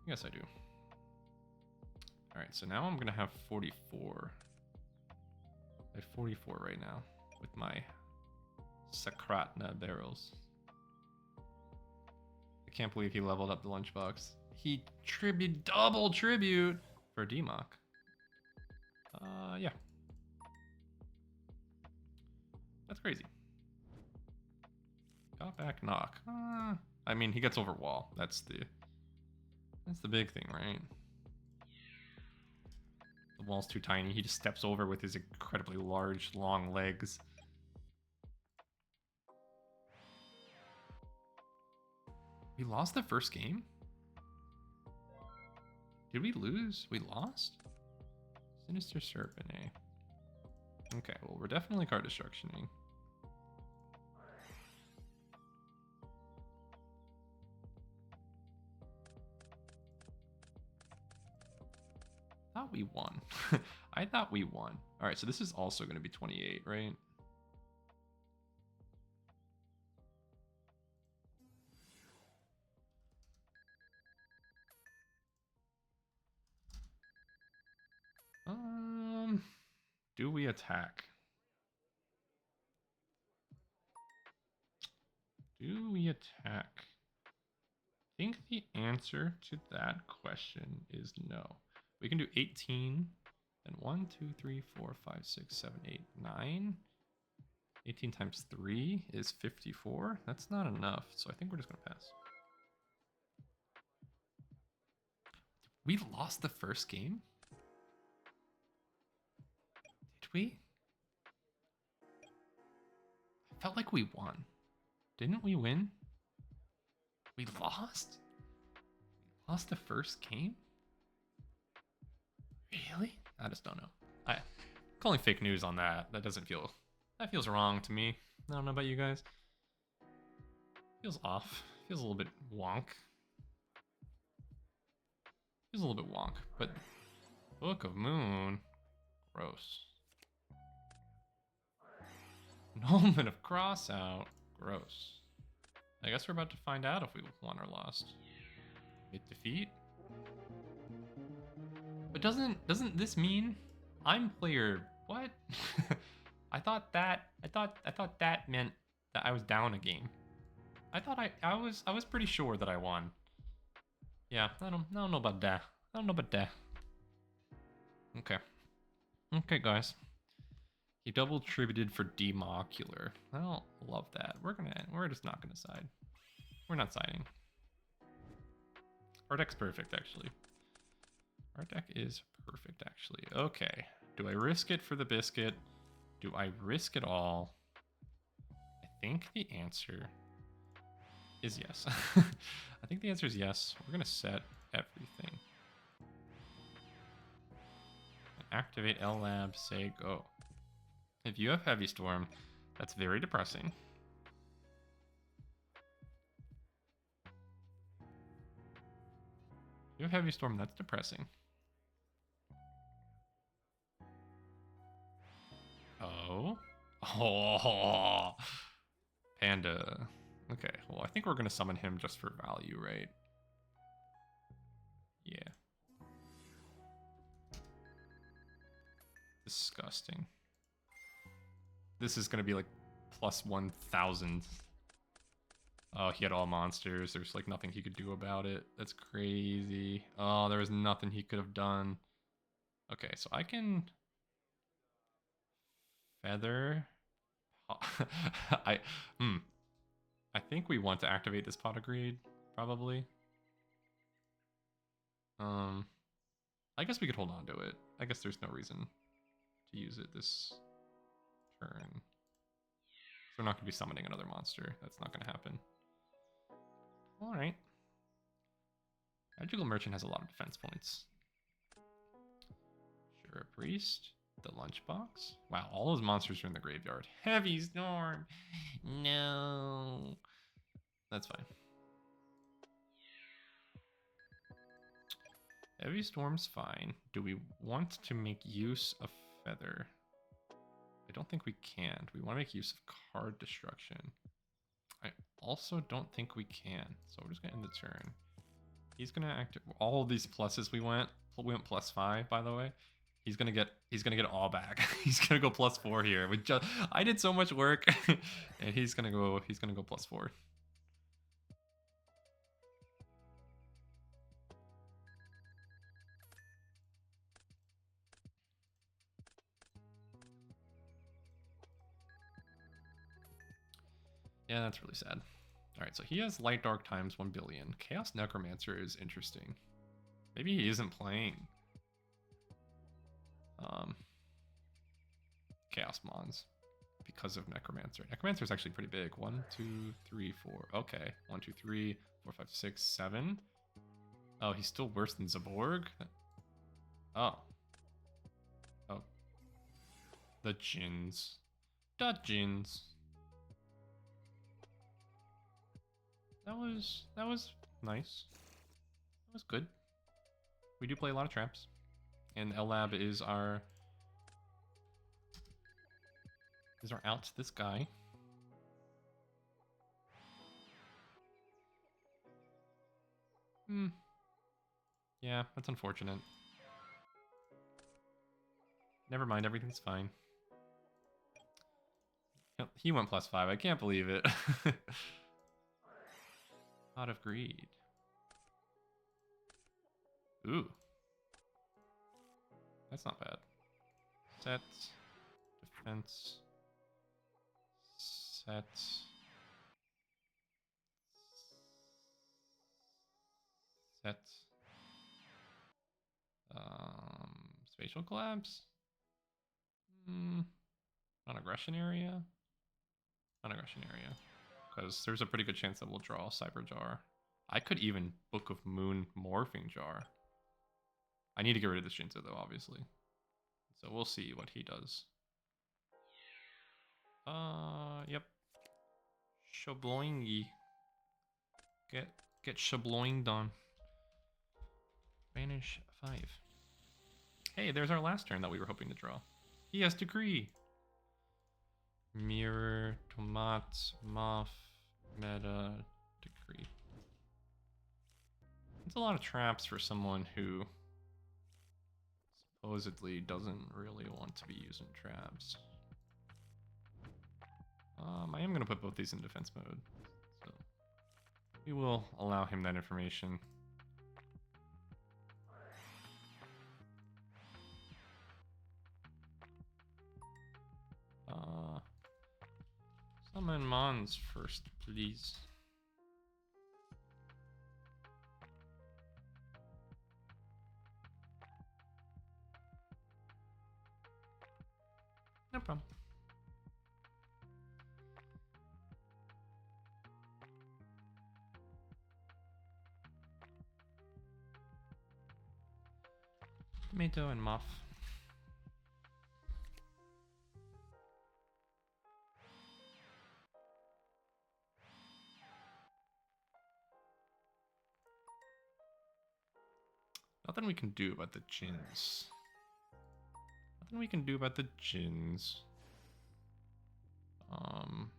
Yes, I do. All right, so now I'm gonna have 44. I have 44 right now with my Sakratna barrels. I can't believe he leveled up the lunchbox. He double tribute for DMOC. Yeah. That's crazy. Got back knock. I mean, he gets over wall. That's the big thing, right? The wall's too tiny. He just steps over with his incredibly large, long legs. We lost the first game? Did we lose? We lost? Sinister Serpent, eh? Okay, well, we're definitely card destructioning. I thought we won. I thought we won. All right, so this is also going to be 28, right? Do we attack? Do we attack? I think the answer to that question is no. We can do 18 and 1, 2, 3, 4, 5, 6, 7, 8, 9. 18 times 3 is 54. That's not enough, so I think we're just going to pass. We lost the first game? Did we? I felt like we won. Didn't we win? We lost? We lost the first game? Really? I just don't know. Calling fake news on that. That feels wrong to me. I don't know about you guys. Feels off. Feels a little bit wonk. Feels a little bit wonk. But Book of Moon, gross. Annulment of Crossout, gross. I guess we're about to find out if we won or lost. Hit defeat. But doesn't this mean I'm player what? I thought that meant that I was down a game. I thought I was pretty sure that I won. Yeah, I don't know about that. I don't know about that. Okay. Okay, guys. He double tributed for Democular. I don't love that. We're just not gonna side. We're not siding. Our deck's perfect, actually. Our deck is perfect, actually. Okay. Do I risk it for the biscuit? Do I risk it all? I think the answer is yes. I think the answer is yes. We're gonna set everything. Activate L Lab, say go. If you have Heavy Storm, that's very depressing. If you have Heavy Storm, that's depressing. Oh, Panda. Okay, well, I think we're going to summon him just for value, right? Yeah. Disgusting. This is going to be like plus 1,000. Oh, he had all monsters. There's like nothing he could do about it. That's crazy. Oh, there was nothing he could have done. Okay, so I can feather. I I think we want to activate this pot of greed, probably. Um, I guess we could hold on to it. I guess there's no reason to use it this turn. So we're not going to be summoning another monster. That's not going to happen. All right. Magical Merchant has a lot of defense points. Sure, a Priest. The Lunchbox. Wow, all those monsters are in the graveyard. Heavy Storm. No. That's fine. Heavy Storm's fine. Do we want to make use of Feather? I don't think we can. Do we want to make use of card destruction? I also don't think we can. So we're just going to end the turn. He's going to activate all of these pluses we went +5, by the way. He's gonna get it all back. He's gonna go +4 here. I did so much work, and he's gonna go +4. Yeah, that's really sad. All right, so he has Light Dark times 1 billion. Chaos Necromancer is interesting. Maybe he isn't playing Chaos Mons because of Necromancer. Necromancer is actually pretty big. 1, 2, 3, 4. Okay, 1, 2, 3, 4, 5, 6, 7. Oh, he's still worse than Zaborg. Oh. Oh. The Jins. The Jins. That was nice. That was good. We do play a lot of traps. And L-Lab is our out this guy. Yeah, that's unfortunate. Never mind, everything's fine. He went +5. I can't believe it. Pot of Greed. Ooh. That's not bad. Set. Defense. Set. Set. Spatial collapse. Non-aggression area. Non-aggression area. Because there's a pretty good chance that we'll draw Cyber Jar. I could even Book of Moon Morphing Jar. I need to get rid of this Jinzo though, obviously. So we'll see what he does. Yep. Shabloingy. Get shabloinged on. Banish 5. Hey, there's our last turn that we were hoping to draw. He has Decree. Mirror, Tomat, Moth, Meta, Decree. It's a lot of traps for someone who supposedly doesn't really want to be using traps. I am going to put both these in defense mode. So we will allow him that information. Summon Mons first, please. No problem. Tomato and Muff. Nothing we can do about the Jins. Nothing we can do about the Jins.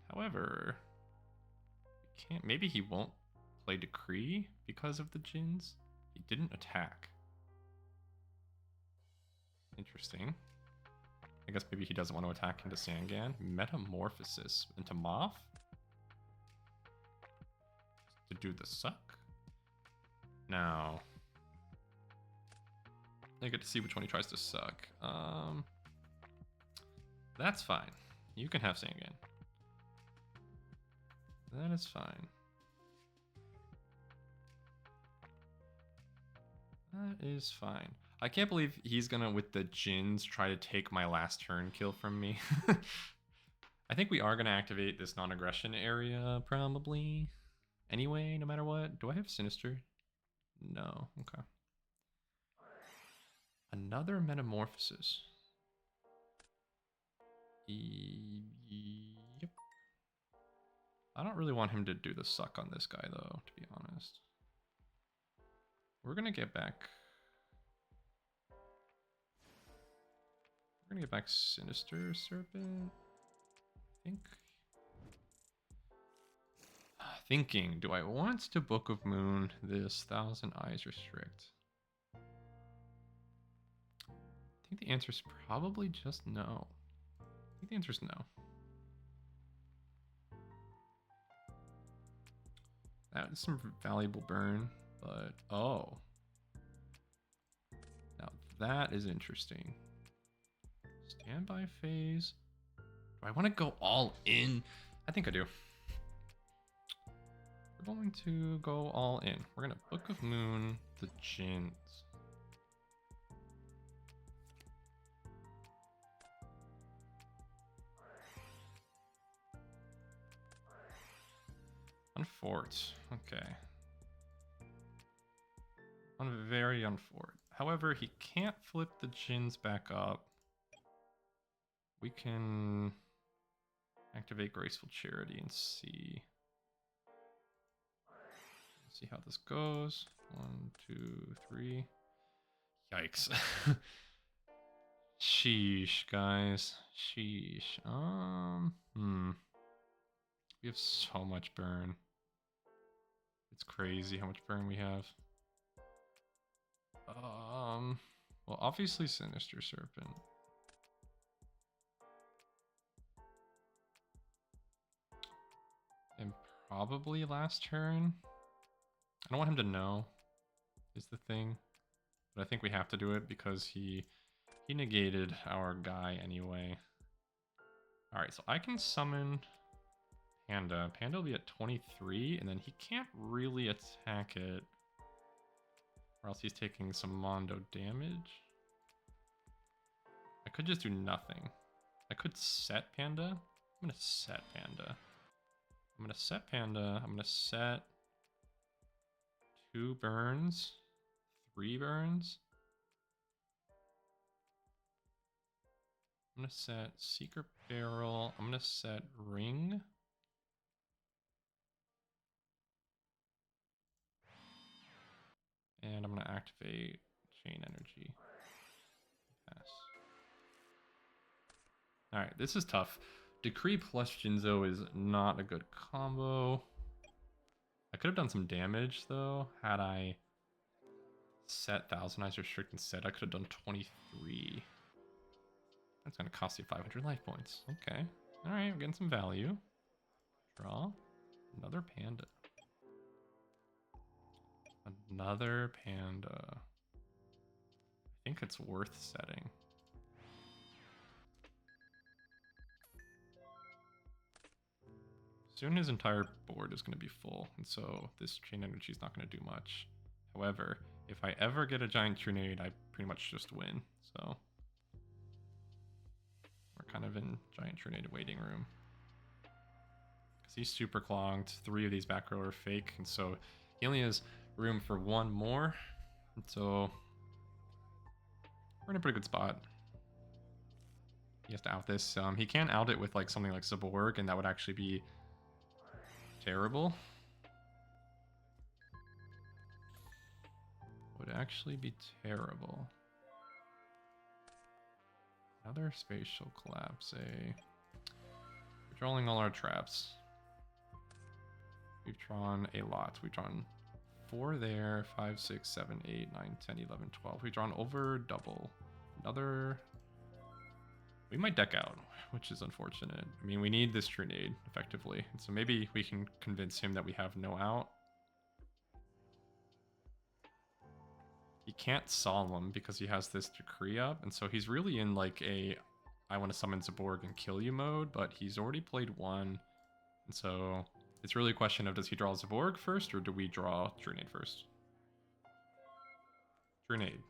However, we can't. Maybe he won't play Decree because of the Jins. He didn't attack. Interesting. I guess maybe he doesn't want to attack into Sangan. Metamorphosis into Moth? To do the suck? Now, I get to see which one he tries to suck. That's fine. You can have Sangan. That is fine. That is fine. I can't believe he's gonna, with the Jins, try to take my last turn kill from me. I think we are gonna activate this non-aggression area, probably. Anyway, no matter what. Do I have Sinister? No. Okay. Another Metamorphosis. Yep. I don't really want him to do the suck on this guy, though, to be honest. We're gonna get back... We're gonna get back Sinister Serpent, I think. Thinking, do I want to Book of Moon this 1,000 Eyes Restrict? I think the answer is probably just no. I think the answer is no. That is some valuable burn, but oh. Now that is interesting. Standby phase. Do I want to go all in? I think I do. We're going to go all in. We're going to Book of Moon the Jins. Unfort. Okay. Very unfort. However, he can't flip the Jins back up. We can activate Graceful Charity and see. See how this goes. 1, 2, 3. Yikes. Sheesh, guys. Sheesh. We have so much burn. It's crazy how much burn we have. Well, obviously Sinister Serpent. And probably last turn. I don't want him to know, is the thing. But I think we have to do it because he negated our guy anyway. Alright, so I can summon Panda. Panda will be at 23, and then he can't really attack it. Or else he's taking some Mondo damage. I could just do nothing. I could set Panda. I'm gonna set Panda. I'm gonna set Panda. I'm gonna set 2 burns, 3 burns. I'm gonna set Secret Barrel. I'm gonna set Ring. And I'm gonna activate Chain Energy. Pass. Alright, this is tough. Decree plus Jinzo is not a good combo. I could have done some damage though, had I set 1,000 Eyes Restrict instead. I could have done 23. That's gonna cost you 500 life points. Okay. Alright, we're getting some value. Draw. Another Panda. Another Panda. I think it's worth setting. Soon his entire board is going to be full, and so this Chain Energy is not going to do much. However, if I ever get a Giant Trunade, I pretty much just win. So we're kind of in Giant Trunade waiting room. Because he's super clogged. 3 of these back row are fake, and so he only has room for 1 more. And so we're in a pretty good spot. He has to out this. He can out it with like something like Cyborg, and that would actually be terrible. Would actually be terrible. Another spatial collapse. Drawing all our traps. We've drawn a lot. We've drawn 4 there, 5, 6, 7, 8, 9, 10, 11, 12. We've drawn over double. Another. We might deck out, which is unfortunate. I mean, we need this Trinade, effectively. And so maybe we can convince him that we have no out. He can't Solemn because he has this Decree up, and so he's really in like a I want to summon Zaborg and kill you mode, but he's already played one. And so it's really a question of, does he draw Zaborg first, or do we draw Trinade first? Trinade.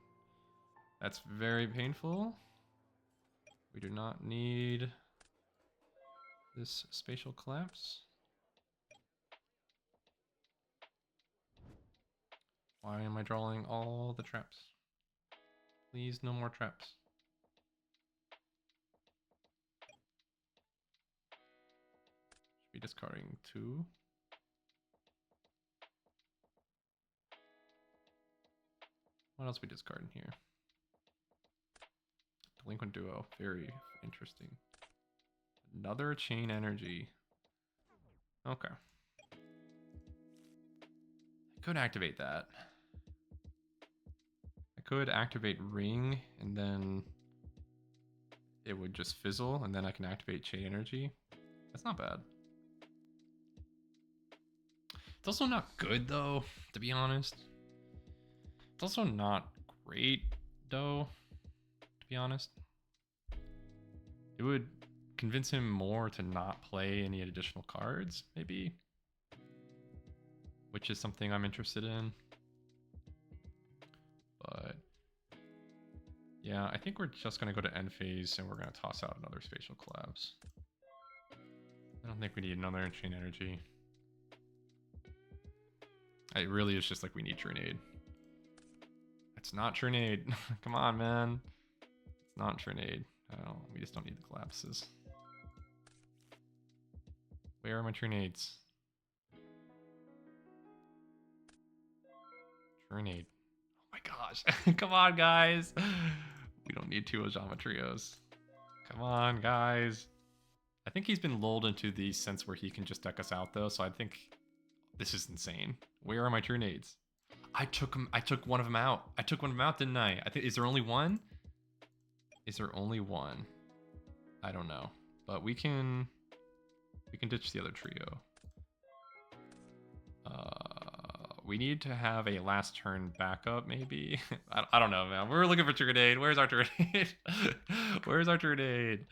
That's very painful. We do not need this spatial collapse. Why am I drawing all the traps? Please, no more traps. Should be discarding 2. What else we discarding here? Delinquent Duo, very interesting. Another Chain Energy. Okay. I could activate that. I could activate Ring, and then it would just fizzle, and then I can activate Chain Energy. That's not bad. It's also not good, though, to be honest. It's also not great, though, to be honest. It would convince him more to not play any additional cards, maybe. Which is something I'm interested in. But yeah, I think we're just going to go to end phase and we're going to toss out another spatial collapse. I don't think we need another Chain Energy. It really is just like we need Trinade. It's not Trinade. Come on, man. It's not Trinade. We just don't need the collapses. Where are my Trinades? Trinade. Oh my gosh. Come on, guys. We don't need 2 Ojama Trios. Come on, guys. I think he's been lulled into the sense where he can just deck us out, though, so I think this is insane. Where are my Trinades? I took one of them out. I took one of them out, didn't I? Is there only one? Is there only one? I don't know. But we can ditch the other trio. We need to have a last turn backup, maybe. I don't know, man. We're looking for Trinade. Where's our Trinade? Where's our Trinade?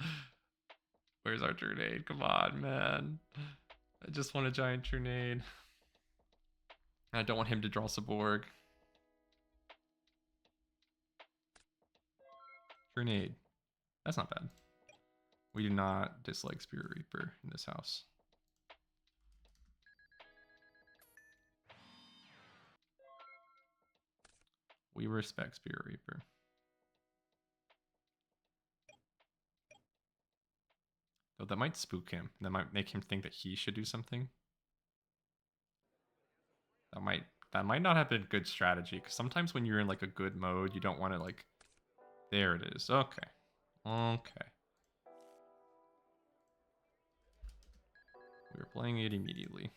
Where's our Trinade? Come on, man. I just want a giant Trinade. I don't want him to draw Saborg. Trinade. That's not bad. We do not dislike Spirit Reaper in this house. We respect Spirit Reaper. Though that might spook him. That might make him think that he should do something. That might not have been good strategy, because sometimes when you're in like a good mode, you don't want to like. There it is. Okay. Okay. We were playing it immediately.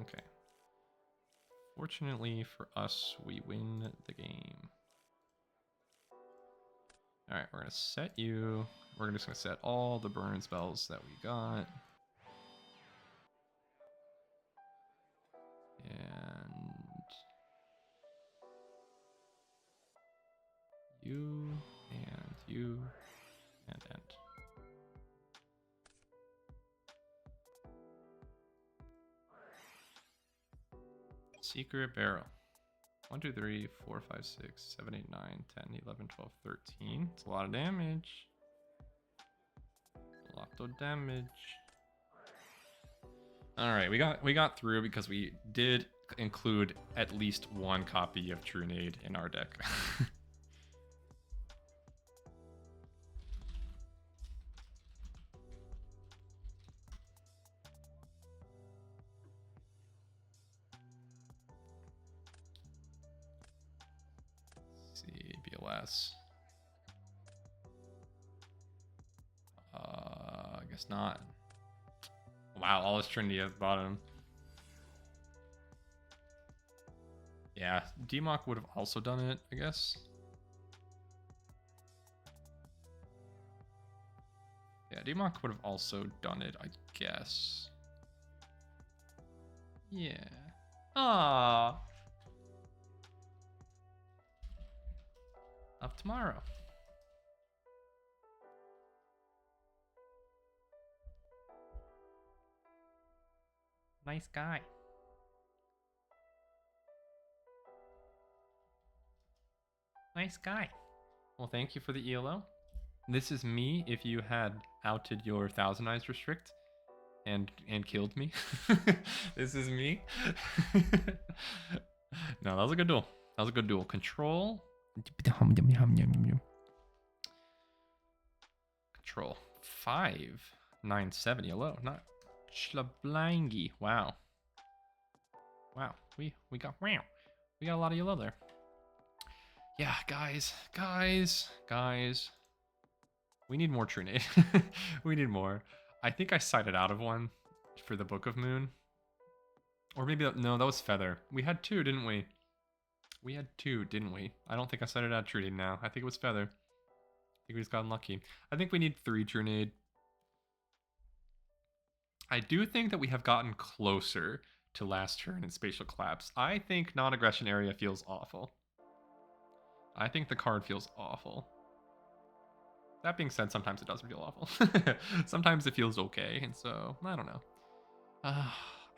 Okay. Fortunately for us, we win the game. Alright, we're going to set you. We're just going to set all the burn spells that we got. And you, and you, and end. Secret barrel. 1, 2, 3, 4, 5, 6, 7, 8, 9, 10, 11, 12, 13. It's a lot of damage. A lot of damage. Alright, we got through because we did include at least one copy of Trinade in our deck. Let's see, BLS. guess not. Wow, all this Trinity at the bottom. Yeah, Demok would have also done it, I guess. Yeah, Demok would have also done it, I guess. Yeah. Ah. Of tomorrow. Nice guy. Nice guy. Well, thank you for the ELO. This is me if you had outed your Thousand Eyes Restrict and killed me. This is me. No, that was a good duel. That was a good duel. Control. Control. 5,970. Hello. Not Schlablangi. Wow. Wow. We got a lot of yellow there. Yeah, guys. We need more Trunade. We need more. I think I cited out of one for the Book of Moon. Or maybe, no, that was Feather. We had two, didn't we? We had two, didn't we? I don't think I cited out Trunade now. I think it was Feather. I think we just got unlucky. I think we need 3 Trunade. I do think that we have gotten closer to last turn in Spatial Collapse. I think non-aggression area feels awful. I think the card feels awful. That being said, sometimes it doesn't feel awful. Sometimes it feels okay, and so, I don't know.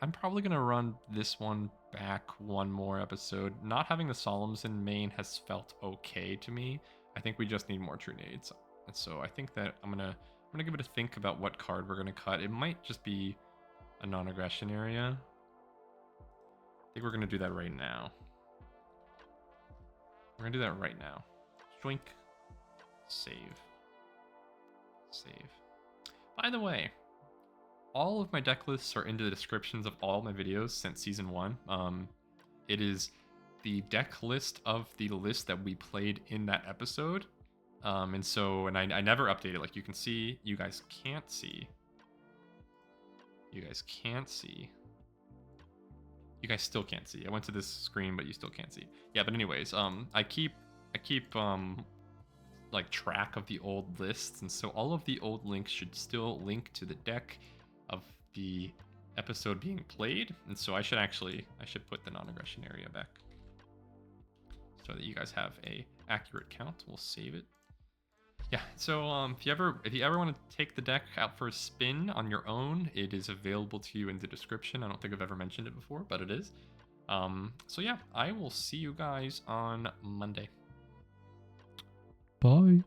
I'm probably going to run this one back one more episode. Not having the Solemns in main has felt okay to me. I think we just need more Trunades. And so I think that I'm gonna give it a think about what card we're gonna cut. It might just be a non-aggression area. I think we're gonna do that right now. We're gonna do that right now. Joink. Save. Save. By the way, all of my deck lists are in the descriptions of all my videos since season 1. It is the deck list of the list that we played in that episode. And I never update it. Like you can see, you guys can't see. You guys can't see. You guys still can't see. I went to this screen, but you still can't see. Yeah, but anyways, I keep like track of the old lists, and so all of the old links should still link to the deck of the episode being played. And so I should put the non-aggression area back so that you guys have a accurate count. We'll save it. Yeah, so if you ever want to take the deck out for a spin on your own, it is available to you in the description. I don't think I've ever mentioned it before, but it is. So yeah, I will see you guys on Monday. Bye.